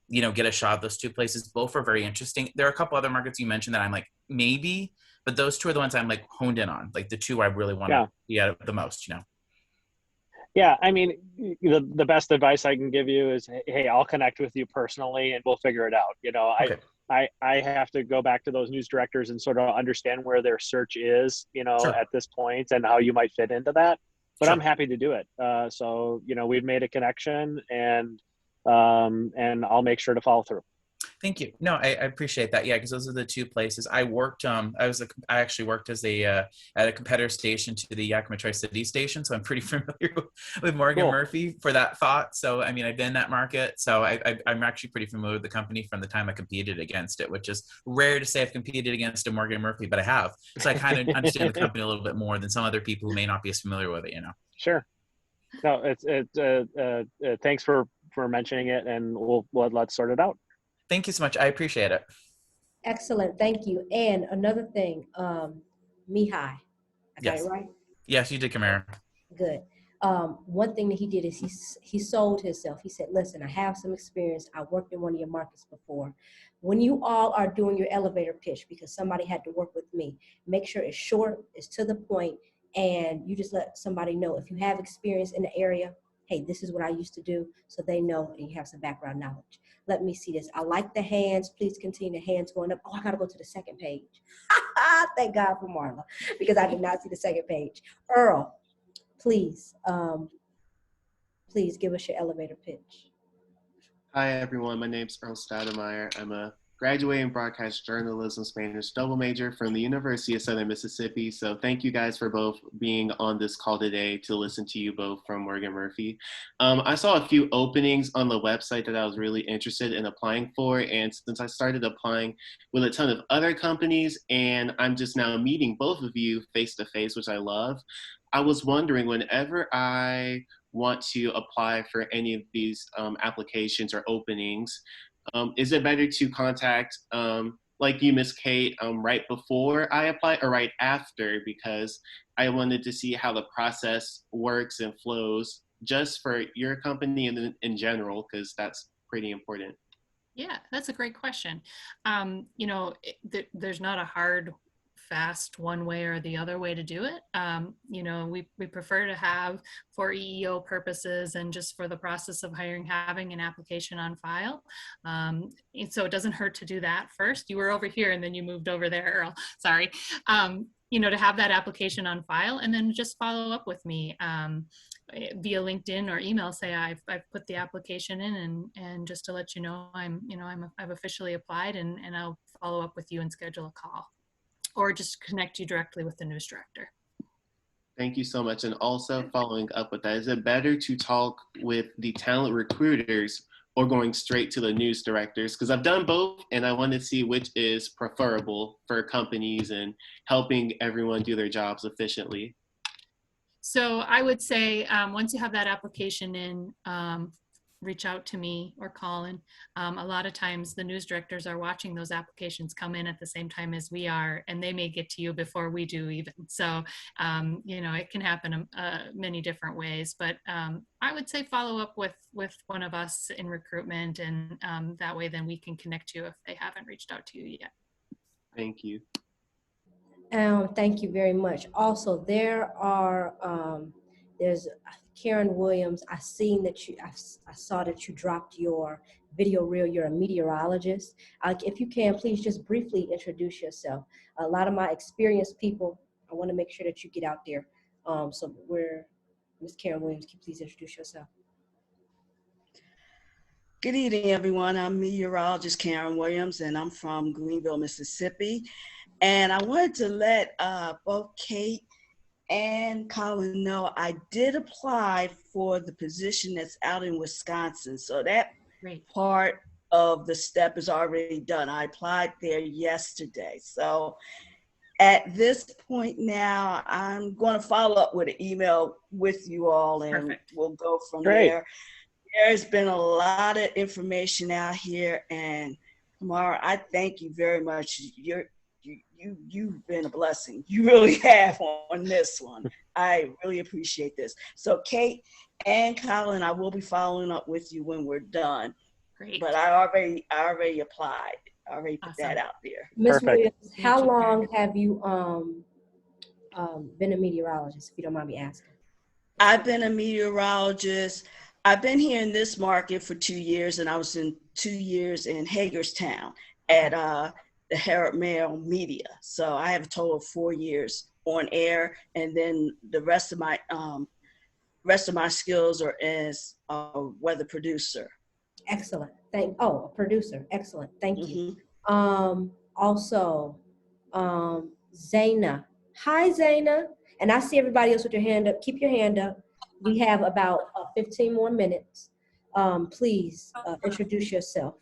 get a shot at those two places. Both are very interesting. There are a couple other markets you mentioned that I'm like, maybe, but those two are the ones I'm like honed in on, like the two I really want to be at the most, Yeah. I mean, the best advice I can give you is, hey, I'll connect with you personally and we'll figure it out. Okay. I have to go back to those news directors and sort of understand where their search is, Sure. at this point and how you might fit into that. But Sure. I'm happy to do it. So, we've made a connection and I'll make sure to follow through. Thank you. No, I appreciate that. Yeah, because those are the two places I worked. I actually worked as at a competitor station to the Yakima Tri-City station, so I'm pretty familiar with Morgan Cool. Murphy for that thought. So I mean, I've been in that market, so I'm actually pretty familiar with the company from the time I competed against it, which is rare to say I've competed against a Morgan Murphy, but I have. So I kind of understand the company a little bit more than some other people who may not be as familiar with it. Sure. No, thanks for mentioning it, and let's sort it out. Thank you so much. I appreciate it. Excellent. Thank you. And another thing, Mihai, I got Yes. it right? Yes, you did, Kamara. Good. One thing that he did is he sold himself. He said, listen, I have some experience. I worked in one of your markets before. When you all are doing your elevator pitch, because somebody had to work with me, make sure it's short, it's to the point, and you just let somebody know if you have experience in the area, hey, this is what I used to do, so they know and you have some background knowledge. Let me see this. I like the hands. Please continue the hands going up. Oh, I got to go to the second page. Thank God for Marla, because I did not see the second page. Earl, please Please give us your elevator pitch. Hi, everyone. My name's Earl Stoudemire. I'm a graduating broadcast journalism Spanish double major from the University of Southern Mississippi. So thank you guys for both being on this call today to listen to you both from Morgan Murphy. I saw a few openings on the website that I was really interested in applying for. And since I started applying with a ton of other companies and I'm just now meeting both of you face to face, which I love, I was wondering whenever I want to apply for any of these applications or openings, is it better to contact like you, Miss Kate, right before I apply or right after? Because I wanted to see how the process works and flows just for your company and in general, because that's pretty important. Yeah, that's a great question. You know, there's not a hard, fast one way or the other way to do it. You know, we prefer to have, for EEO purposes and just for the process of hiring, having an application on file. And so it doesn't hurt to do that first. You were over here and then you moved over there, Earl. Sorry. You know, to have that application on file and then just follow up with me via LinkedIn or email. Say I've put the application in, and just to let you know I've officially applied, and I'll follow up with you and schedule a call, or just connect you directly with the news director. Thank you so much. And also following up with that, is it better to talk with the talent recruiters or going straight to the news directors? Because I've done both and I want to see which is preferable for companies and helping everyone do their jobs efficiently. So I would say once you have that application in, reach out to me or Colin. A lot of times the news directors are watching those applications come in at the same time as we are, and they may get to you before we do even. So, you know, it can happen many different ways, but I would say follow up with one of us in recruitment, and that way then we can connect you if they haven't reached out to you yet. Thank you. Thank you very much. Also, there's Karen Williams. I saw that you dropped your video reel. You're a meteorologist. If you can, please just briefly introduce yourself. A lot of my experienced people, I want to make sure that you get out there. So Ms. Karen Williams, can you please introduce yourself? Good evening, everyone. I'm meteorologist Karen Williams, and I'm from Greenville, Mississippi. And I wanted to let both Kate and Colin know I did apply for the position that's out in Wisconsin. So that part of the step is already done. I applied there yesterday. So at this point now, I'm going to follow up with an email with you all, and we'll go from there. There's been a lot of information out here, and Tamara, I thank you very much. You've been a blessing. You really have on this one. I really appreciate this. So Kate and Colin, I will be following up with you when we're done. Great. But I already applied. I already put that out there. Ms. Williams, how long have you been a meteorologist, if you don't mind me asking? I've been a meteorologist. I've been here in this market for 2 years, and I was in 2 years in Hagerstown at the Herald Mail Media. So I have a total of 4 years on air, and then the rest of my skills are as a weather producer. Excellent. A producer. Excellent. Thank you. Also, Zaina. Hi, Zaina. And I see everybody else with your hand up. Keep your hand up. We have about 15 more minutes. Please introduce yourself.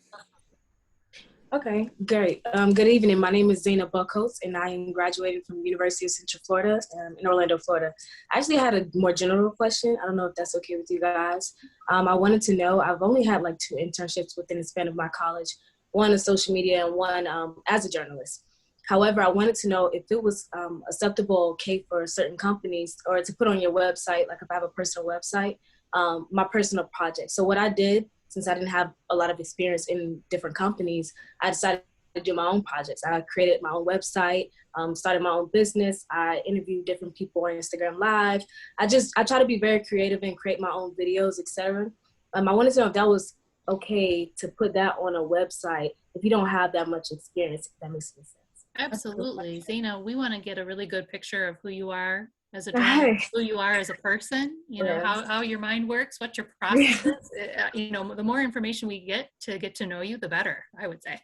Okay, great. Good evening. My name is Zaina Buckholz, and I am graduating from the University of Central Florida in Orlando, Florida. I actually had a more general question. I don't know if that's okay with you guys. I wanted to know, I've only had like 2 internships within the span of my college, one in social media and one as a journalist. However, I wanted to know if it was acceptable, okay, for certain companies or to put on your website, like if I have a personal website, my personal project. So what I did, since I didn't have a lot of experience in different companies, I decided to do my own projects. I created my own website, started my own business. I interviewed different people on Instagram Live. I try to be very creative and create my own videos, etc. I wanted to know if that was okay to put that on a website if you don't have that much experience, if that makes sense. Absolutely. Zaina, we want to get a really good picture of who you are as a journalist, who you are as a person, you know, Yes. how your mind works, what your process is. You know, the more information we get to know you, the better, I would say.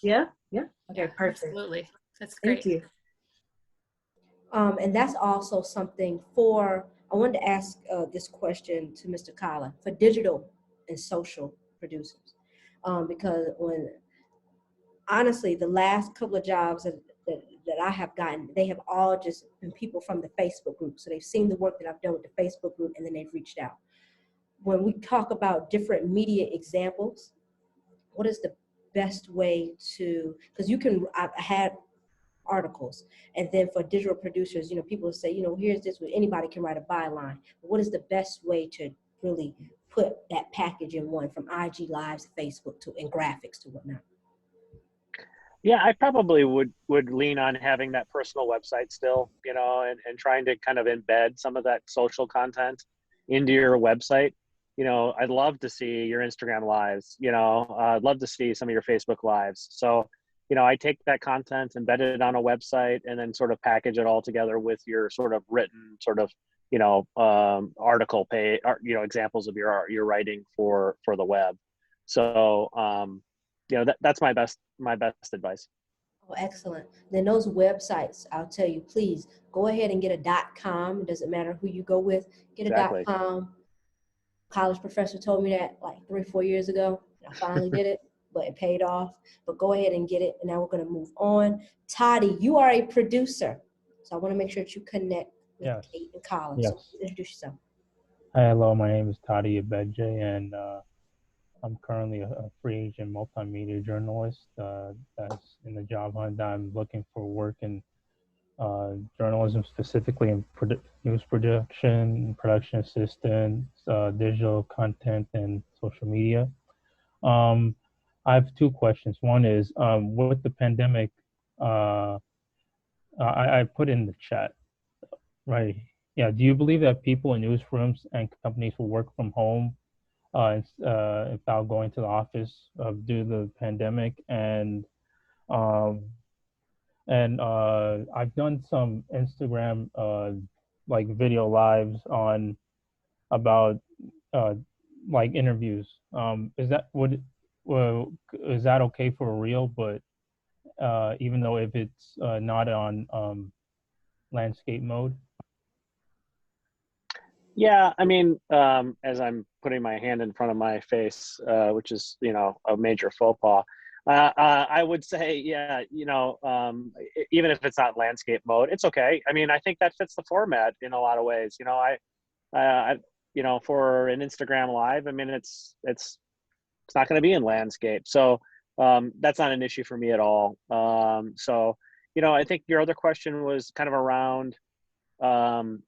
Yeah. Yeah. Okay. Yeah, Perfect. absolutely. That's great. Thank you. And that's also something for, I wanted to ask this question to Mr. Collin, for digital and social producers. Because honestly, the last couple of jobs that I have gotten, they have all just been people from the Facebook group. So they've seen the work that I've done with the Facebook group, and then they've reached out. When we talk about different media examples, what is the best way to, because I've had articles, and then for digital producers, you know, people say, you know, here's this, anybody can write a byline. What is the best way to really put that package in one, from IG Lives, Facebook, to and graphics to whatnot? Yeah, I probably would lean on having that personal website still, you know, and trying to kind of embed some of that social content into your website. You know, I'd love to see your Instagram lives, you know, I'd love to see some of your Facebook lives. So, you know, I take that content, embed it on a website, and then sort of package it all together with your sort of written sort of, you know, article page, you know, examples of your writing for the web. So, you know, that's my best advice. Oh, excellent. Then those websites, I'll tell you, please go ahead and get a .com. It doesn't matter who you go with. Get a Exactly. .com. College professor told me that like 3-4 years ago. I finally did it, but it paid off. But go ahead and get it. And now we're going to move on. Toddy, you are a producer. So I want to make sure that you connect with Yes. Kate and Colin. Yes. So introduce yourself. Hi, hello. My name is Toddy Abeje, and I'm currently a free agent multimedia journalist that's in the job hunt. I'm looking for work in journalism, specifically in news production, production assistant, digital content, and social media. I have two questions. One is, with the pandemic, I put in the chat, right? Yeah. Do you believe that people in newsrooms and companies will work from home without going to the office due to the pandemic? And I've done some Instagram like video lives on about like interviews. Is that is that okay for a reel? But even though if it's not on landscape mode. Yeah, I mean, as I'm putting my hand in front of my face, which is, you know, a major faux pas, I would say, yeah, you know, even if it's not landscape mode, it's okay. I mean, I think that fits the format in a lot of ways. You know, you know, for an Instagram live, I mean, it's not going to be in landscape, so that's not an issue for me at all. So, you know, I think your other question was kind of around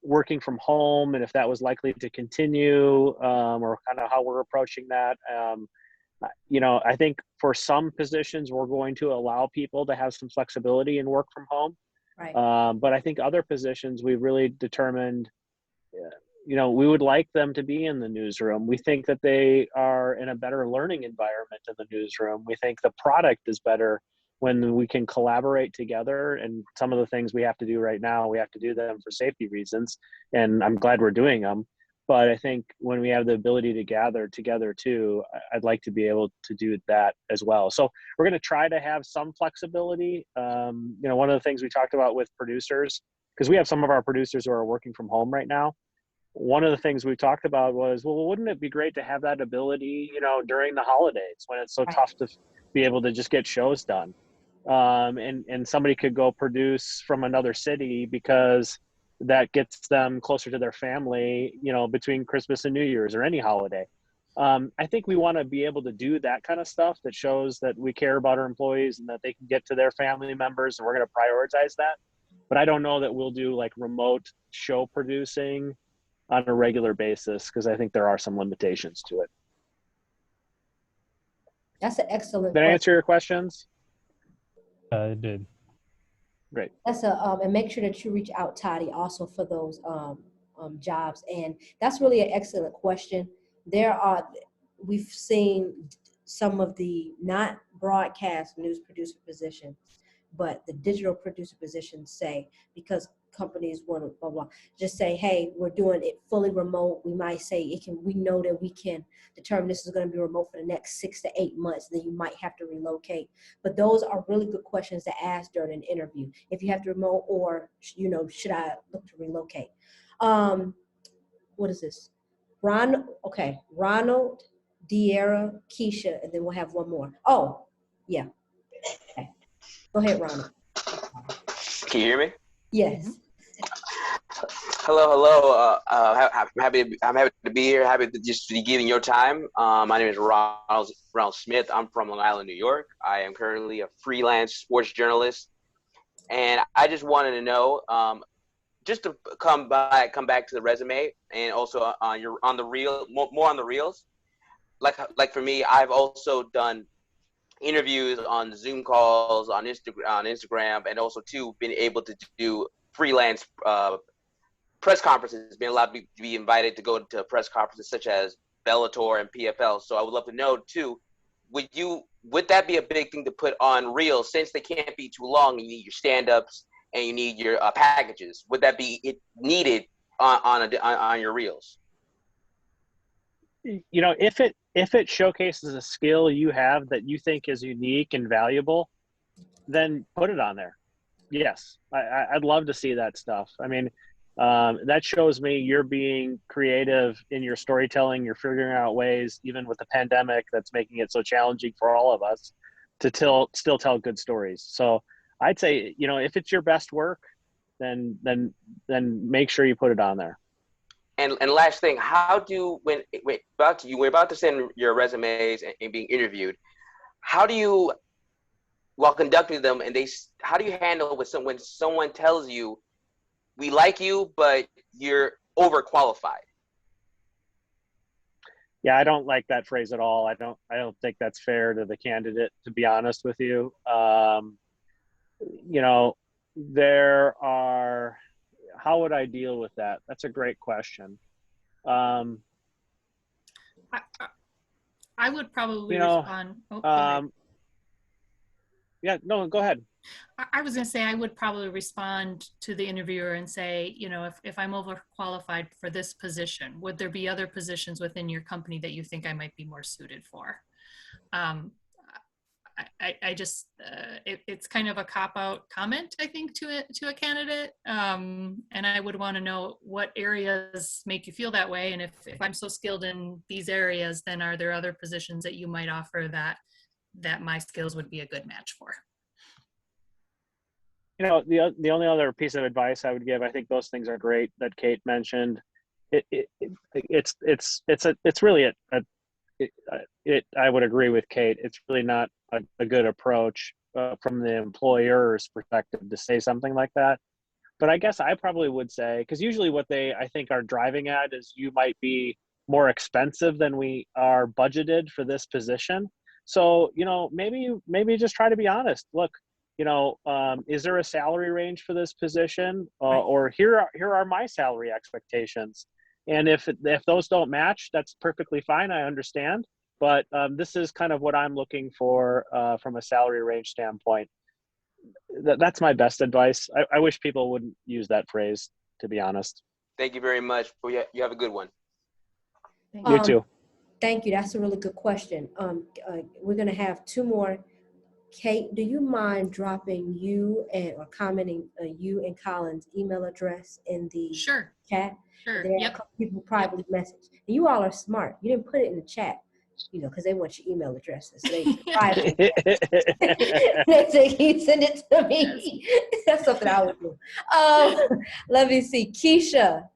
working from home and if that was likely to continue, or kind of how we're approaching that. You know, I think for some positions we're going to allow people to have some flexibility and work from home. Right. But I think other positions we've really determined, you know, we would like them to be in the newsroom. We think that they are in a better learning environment in the newsroom. We think the product is better when we can collaborate together, and some of the things we have to do right now, we have to do them for safety reasons, and I'm glad we're doing them. But I think when we have the ability to gather together too, I'd like to be able to do that as well. So we're going to try to have some flexibility. You know, one of the things we talked about with producers, because we have some of our producers who are working from home right now, one of the things we talked about was, well, wouldn't it be great to have that ability, you know, during the holidays when it's so tough to be able to just get shows done. And somebody could go produce from another city because that gets them closer to their family, you know, between Christmas and New Year's or any holiday. I think we want to be able to do that kind of stuff that shows that we care about our employees and that they can get to their family members, and we're going to prioritize that. But I don't know that we'll do like remote show producing on a regular basis, because I think there are some limitations to it. That's an excellent Did I answer your questions? It did. Great. That's and make sure that you reach out, Toddy, also for those jobs. And that's really an excellent question. We've seen some of the not broadcast news producer positions but the digital producer positions say, because companies want to blah, blah, just say, hey, we're doing it fully remote. We might say we know that we can determine this is going to be remote for the next 6 to 8 months, then you might have to relocate. But those are really good questions to ask during an interview. If you have to remote, or, should I look to relocate? What is this? Ronald, De'Ara, Keisha, and then we'll have one more. Oh, yeah. Okay. Go ahead, Ronald. Can you hear me? Yes. Hello. I'm happy to be here. Happy to just be giving your time. My name is Ronald Smith. I'm from Long Island, New York. I am currently a freelance sports journalist, and I just wanted to know, just to come back to the resume, and also on the reel, more on the reels. Like for me, I've also done interviews on Zoom calls on Instagram, and also too been able to do freelance press conferences, being allowed to be invited to go to press conferences such as Bellator and PFL. So I would love to know too, would that be a big thing to put on reels, since they can't be too long? You need your stand-ups and you need your packages. Would that be needed on your reels? If it showcases a skill you have that you think is unique and valuable, then put it on there. Yes, I'd love to see that stuff. I mean, that shows me you're being creative in your storytelling. You're figuring out ways, even with the pandemic, that's making it so challenging for all of us, to still tell good stories. So I'd say, if it's your best work, then make sure you put it on there. And last thing, how do when we're about to send your resumes and being interviewed, how do you, while conducting them, how do you handle when someone tells you, we like you, but you're overqualified? Yeah, I don't like that phrase at all. I don't think that's fair to the candidate, to be honest with you. How would I deal with that? That's a great question. I would probably respond. Yeah, no, go ahead. I was going to say I would probably respond to the interviewer and say, if I'm overqualified for this position, would there be other positions within your company that you think I might be more suited for? It's kind of a cop-out comment, I think, to a candidate. And I would want to know what areas make you feel that way. And if I'm so skilled in these areas, then are there other positions that you might offer that my skills would be a good match for? The only other piece of advice I would give, I think those things are great that Kate mentioned. It's really I would agree with Kate. It's really not a good approach from the employer's perspective to say something like that. But I guess I probably would say, because usually what they, I think, are driving at is you might be more expensive than we are budgeted for this position. So, maybe just try to be honest. Look, is there a salary range for this position? Or here are my salary expectations. And if those don't match, that's perfectly fine. I understand. But this is kind of what I'm looking for from a salary range standpoint. That's my best advice. I wish people wouldn't use that phrase, to be honest. Thank you very much. You have a good one. You too. Thank you. That's a really good question. We're going to have two more. Kate, do you mind dropping or commenting you and Colin's email address in the chat? Sure. There are a couple people privately messaged. And you all are smart. You didn't put it in the chat, because they want your email addresses. So they privately they say, can you send it to me? Yes. That's something I would do. Let me see. Keisha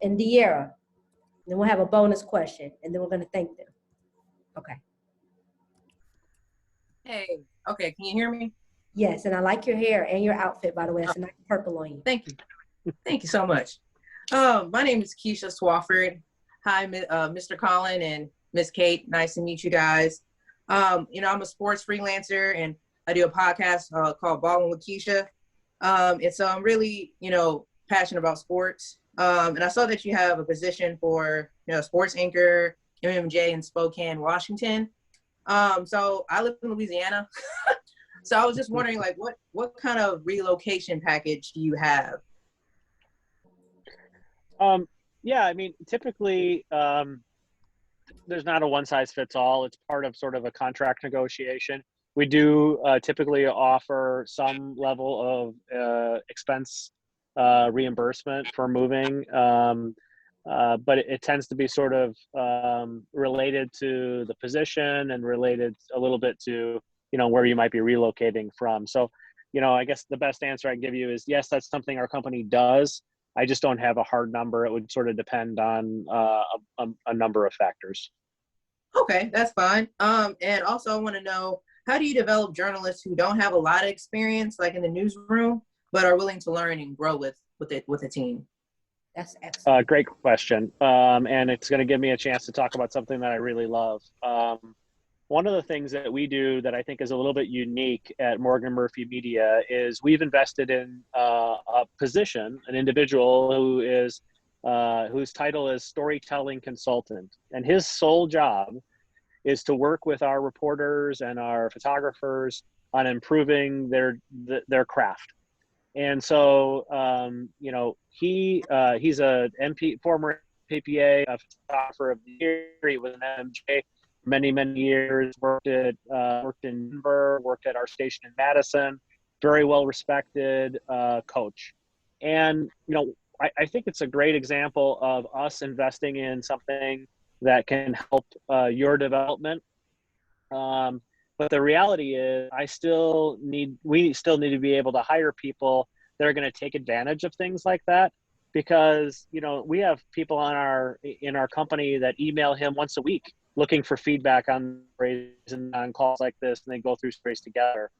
and De'Ara. Then we'll have a bonus question, and then we're going to thank them. Okay. Hey, okay, can you hear me? Yes, and I like your hair and your outfit, by the way. It's a nice purple on you. Thank you. Thank you so much. My name is Keisha Swafford. Hi, Mr. Colin and Miss Kate. Nice to meet you guys. I'm a sports freelancer, and I do a podcast called Ballin' with Keisha. And so I'm really, passionate about sports. And I saw that you have a position for, sports anchor, MMJ in Spokane, Washington. So I live in Louisiana. So I was just wondering, like, what kind of relocation package do you have? Yeah, I mean, typically, there's not a one size fits all. It's part of sort of a contract negotiation. We do typically offer some level of expense reimbursement for moving, but it tends to be sort of related to the position and related a little bit to, you know, where you might be relocating from. So, you know, I guess the best answer I can give you is yes, that's something our company does. I just don't have a hard number. It would sort of depend on a number of factors. Okay, that's fine. And also I want to know, how do you develop journalists who don't have a lot of experience, like in the newsroom, but are willing to learn and grow with a team? That's excellent. Great question. And it's going to give me a chance to talk about something that I really love. One of the things that we do that I think is a little bit unique at Morgan Murphy Media is we've invested in a position, an individual who is whose title is storytelling consultant, and his sole job is to work with our reporters and our photographers on improving their craft. And so, you know, he's a former PPA, a photographer of the year. He was an MJ many years. Worked in Denver. Worked at our station in Madison. Very well respected coach. And you know, I think it's a great example of us investing in something that can help your development. But the reality is, we still need to be able to hire people that are going to take advantage of things like that, because you know, we have people in our company that email him once a week looking for feedback on stories and on calls like this, and they go through stories together.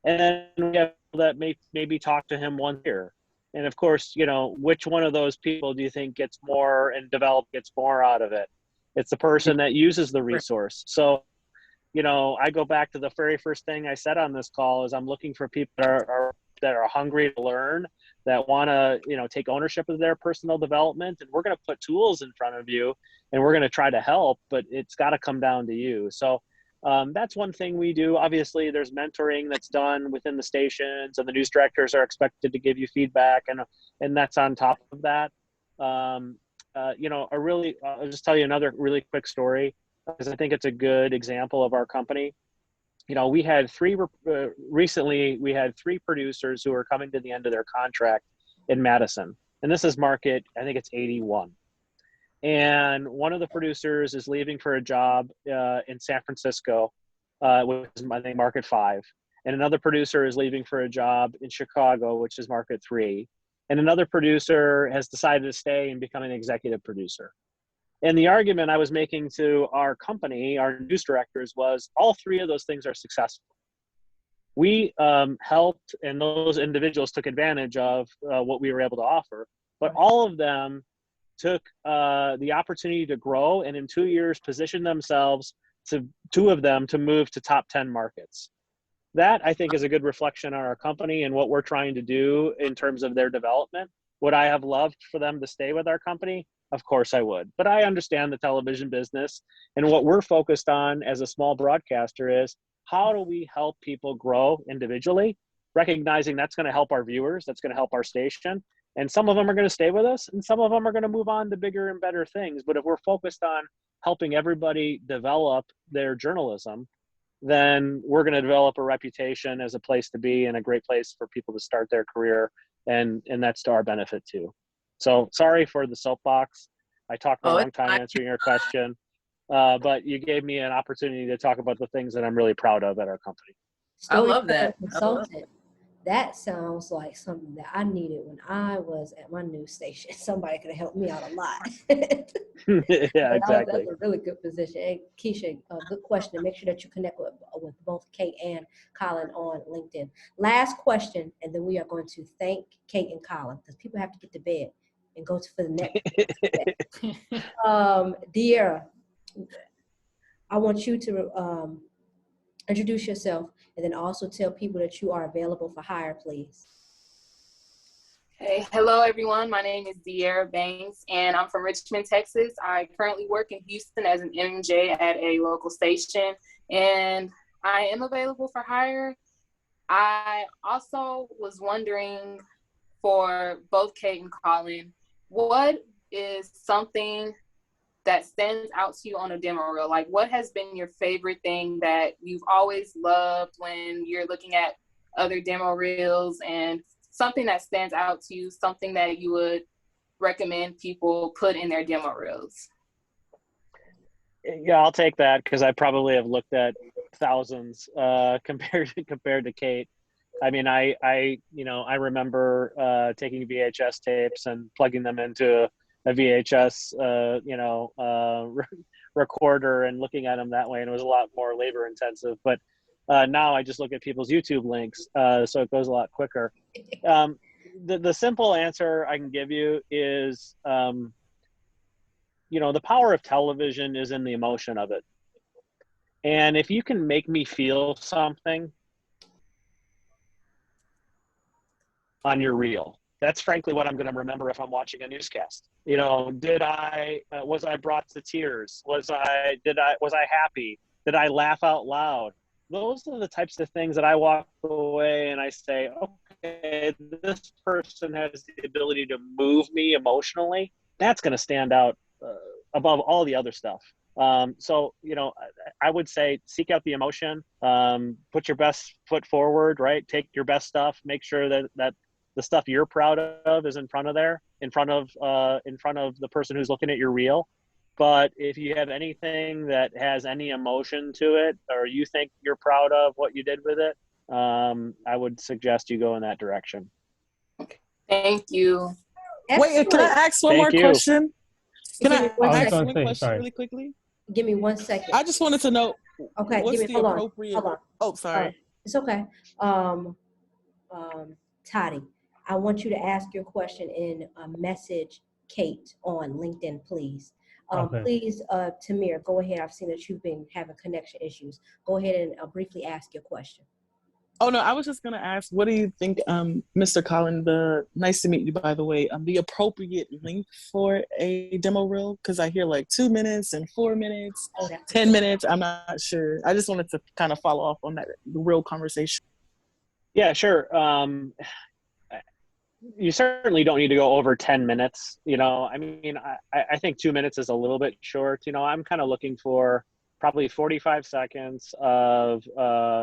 And then we have people that maybe talk to him once a year. And of course, you know, which one of those people do you think gets more out of it? It's the person that uses the resource. So, you know, I go back to the very first thing I said on this call is I'm looking for people that are hungry to learn, that want to, you know, take ownership of their personal development. And we're going to put tools in front of you and we're going to try to help, but it's got to come down to you. So that's one thing we do. Obviously, there's mentoring that's done within the stations, and the news directors are expected to give you feedback, and that's on top of that. You know, I'll just tell you another really quick story, because I think it's a good example of our company. You know, recently we had three producers who are coming to the end of their contract in Madison, and this is market, I think it's 81. And one of the producers is leaving for a job in San Francisco, which is, I think, market 5. And another producer is leaving for a job in Chicago, which is market 3. And another producer has decided to stay and become an executive producer. And the argument I was making to our company, our news directors, was all three of those things are successful. We helped, and those individuals took advantage of what we were able to offer, but all of them took the opportunity to grow, and in 2 years positioned themselves, to two of them, to move to top 10 markets. That, I think, is a good reflection on our company and what we're trying to do in terms of their development. Would I have loved for them to stay with our company? Of course I would. But I understand the television business, and what we're focused on as a small broadcaster is how do we help people grow individually, recognizing that's going to help our viewers, that's going to help our station. And some of them are going to stay with us, and some of them are going to move on to bigger and better things. But if we're focused on helping everybody develop their journalism, then we're going to develop a reputation as a place to be and a great place for people to start their career. And that's to our benefit too. So sorry for the soapbox. I talked a long time answering your question, but you gave me an opportunity to talk about the things that I'm really proud of at our company. I love that. Consultant. That sounds like something that I needed when I was at my news station. Somebody could have helped me out a lot. Yeah, exactly. That's a really good position. And Keisha, good question. And make sure that you connect with both Kate and Colin on LinkedIn. Last question, and then we are going to thank Kate and Colin, because people have to get to bed and go for the next. De'Ara, I want you to introduce yourself, and then also tell people that you are available for hire, please. Hey, hello everyone. My name is De'Ara Banks, and I'm from Richmond, Texas. I currently work in Houston as an MJ at a local station, and I am available for hire. I also was wondering for both Kate and Colin, what is something that stands out to you on a demo reel? Like, what has been your favorite thing that you've always loved when you're looking at other demo reels, and something that stands out to you, something that you would recommend people put in their demo reels? Yeah, I'll take that because I probably have looked at thousands compared to Kate. I mean, I remember taking VHS tapes and plugging them into a VHS, recorder and looking at them that way, and it was a lot more labor intensive. But now I just look at people's YouTube links, so it goes a lot quicker. The simple answer I can give you is, the power of television is in the emotion of it. And if you can make me feel something on your reel, that's frankly what I'm going to remember if I'm watching a newscast. Was I brought to tears? Was I happy? Did I laugh out loud? Those are the types of things that I walk away and I say, okay, this person has the ability to move me emotionally. That's going to stand out above all the other stuff. So, I would say seek out the emotion, put your best foot forward, right? Take your best stuff, make sure that the stuff you're proud of is in front of the person who's looking at your reel. But if you have anything that has any emotion to it, or you think you're proud of what you did with it, I would suggest you go in that direction. Thank you. Wait, can I ask one more question? Can I ask one question really quickly? Give me 1 second. I just wanted to know, okay, what's the appropriate... Hold on. Oh, sorry. It's okay. Toddy, I want you to ask your question in a message Kate on LinkedIn, please. Okay. Please, Tamir, go ahead. I've seen that you've been having connection issues. Go ahead and briefly ask your question. Oh, no, I was just going to ask, what do you think, Mr. Collin, nice to meet you, by the way, the appropriate length for a demo reel? Because I hear like 2 minutes and 4 minutes, 10 minutes. I'm not sure. I just wanted to kind of follow up on that real conversation. Yeah, sure. You certainly don't need to go over 10 minutes. I think 2 minutes is a little bit short. I'm kind of looking for probably 45 seconds of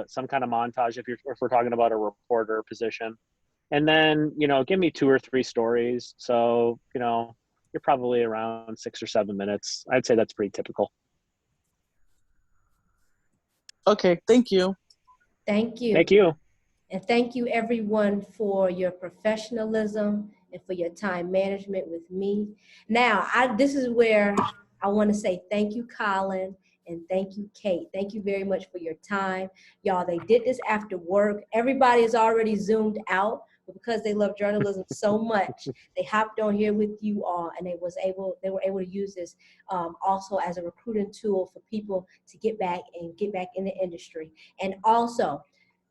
some kind of montage if we're talking about a reporter position. And then, give me 2 or 3 stories. So, you're probably around 6 or 7 minutes. I'd say that's pretty typical. Okay, thank you. Thank you. Thank you. And thank you everyone for your professionalism and for your time management with me. Now, this is where I want to say thank you, Colin, and thank you, Kate. Thank you very much for your time. Y'all, they did this after work. Everybody is already zoomed out, but because they love journalism so much, they hopped on here with you all, and they were able to use this also as a recruiting tool for people to get back in the industry. And also,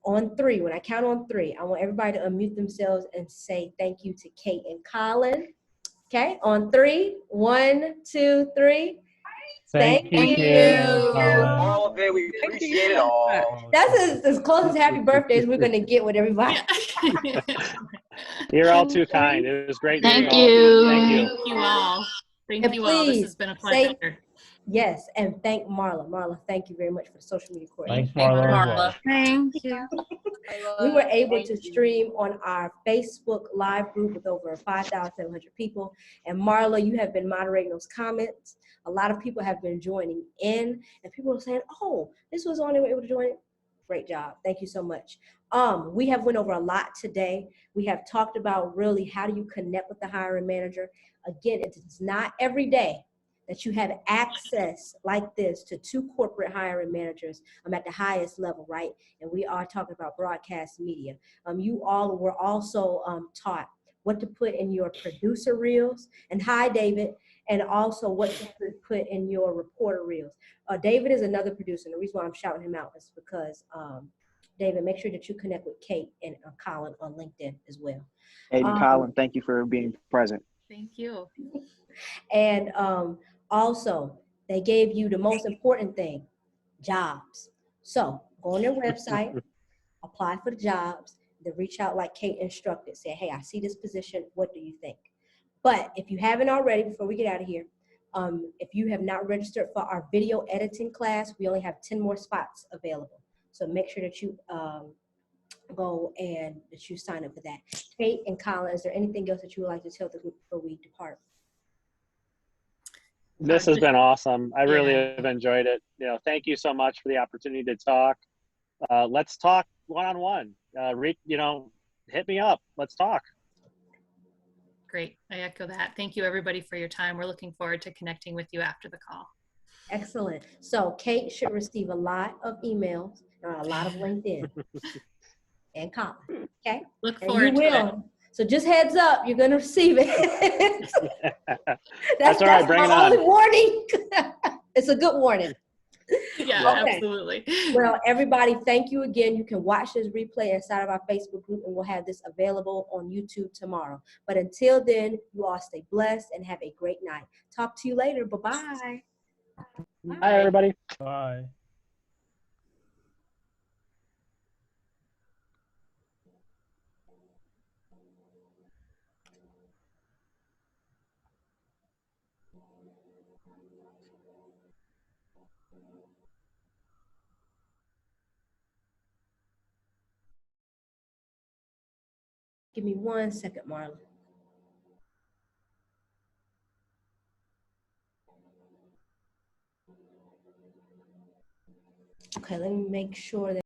on 3, when I count on 3, I want everybody to unmute themselves and say thank you to Kate and Colin. Okay, on 3, 1, 2, 3. Thank you. All of it, we appreciate it all. That's as close as happy birthday as we're gonna get with everybody. You're all too kind. It was great meeting Thank all of you. Thank you. Thank you all. Thank And you all. This please has been a pleasure. Yes, and thank Marla. Marla, thank you very much for the social media coordinator. Thanks, Marla. Thank you. We were able to stream on our Facebook Live group with over 5,700 people. And Marla, you have been moderating those comments. A lot of people have been joining in, and people are saying, oh, this was on, they were able to join it. Great job. Thank you so much. We have went over a lot today. We have talked about really how do you connect with the hiring manager. Again, it's not every day that you have access like this to 2 corporate hiring managers at the highest level, right? And we are talking about broadcast media. You all were also taught what to put in your producer reels, and hi, David, and also what to put in your reporter reels. David is another producer, and the reason why I'm shouting him out is because, David, make sure that you connect with Kate and Colin on LinkedIn as well. Hey, Colin, thank you for being present. Thank you. And also, they gave you the most important thing, jobs. So go on their website, apply for the jobs, then reach out like Kate instructed. Say, hey, I see this position. What do you think? But if you haven't already, before we get out of here, if you have not registered for our video editing class, we only have 10 more spots available. So make sure that you go and that you sign up for that. Kate and Colin, is there anything else that you would like to tell the group before we depart? This has been awesome. I really Yeah. have enjoyed it. Thank you so much for the opportunity to talk. Let's talk one-on-one. Hit me up. Let's talk. Great. I echo that. Thank you, everybody, for your time. We're looking forward to connecting with you after the call. Excellent. So Kate should receive a lot of emails and a lot of LinkedIn and Colin. Okay? Look And you forward to will. it. So just heads up, you're going to receive it. That's all right. Bring it my on. only warning. It's a good warning. Yeah, Okay. absolutely. Well, everybody, thank you again. You can watch this replay inside of our Facebook group, and we'll have this available on YouTube tomorrow. But until then, you all stay blessed and have a great night. Talk to you later. Bye-bye. Bye, everybody. Bye. Give me 1 second, Marla. Okay, let me make sure that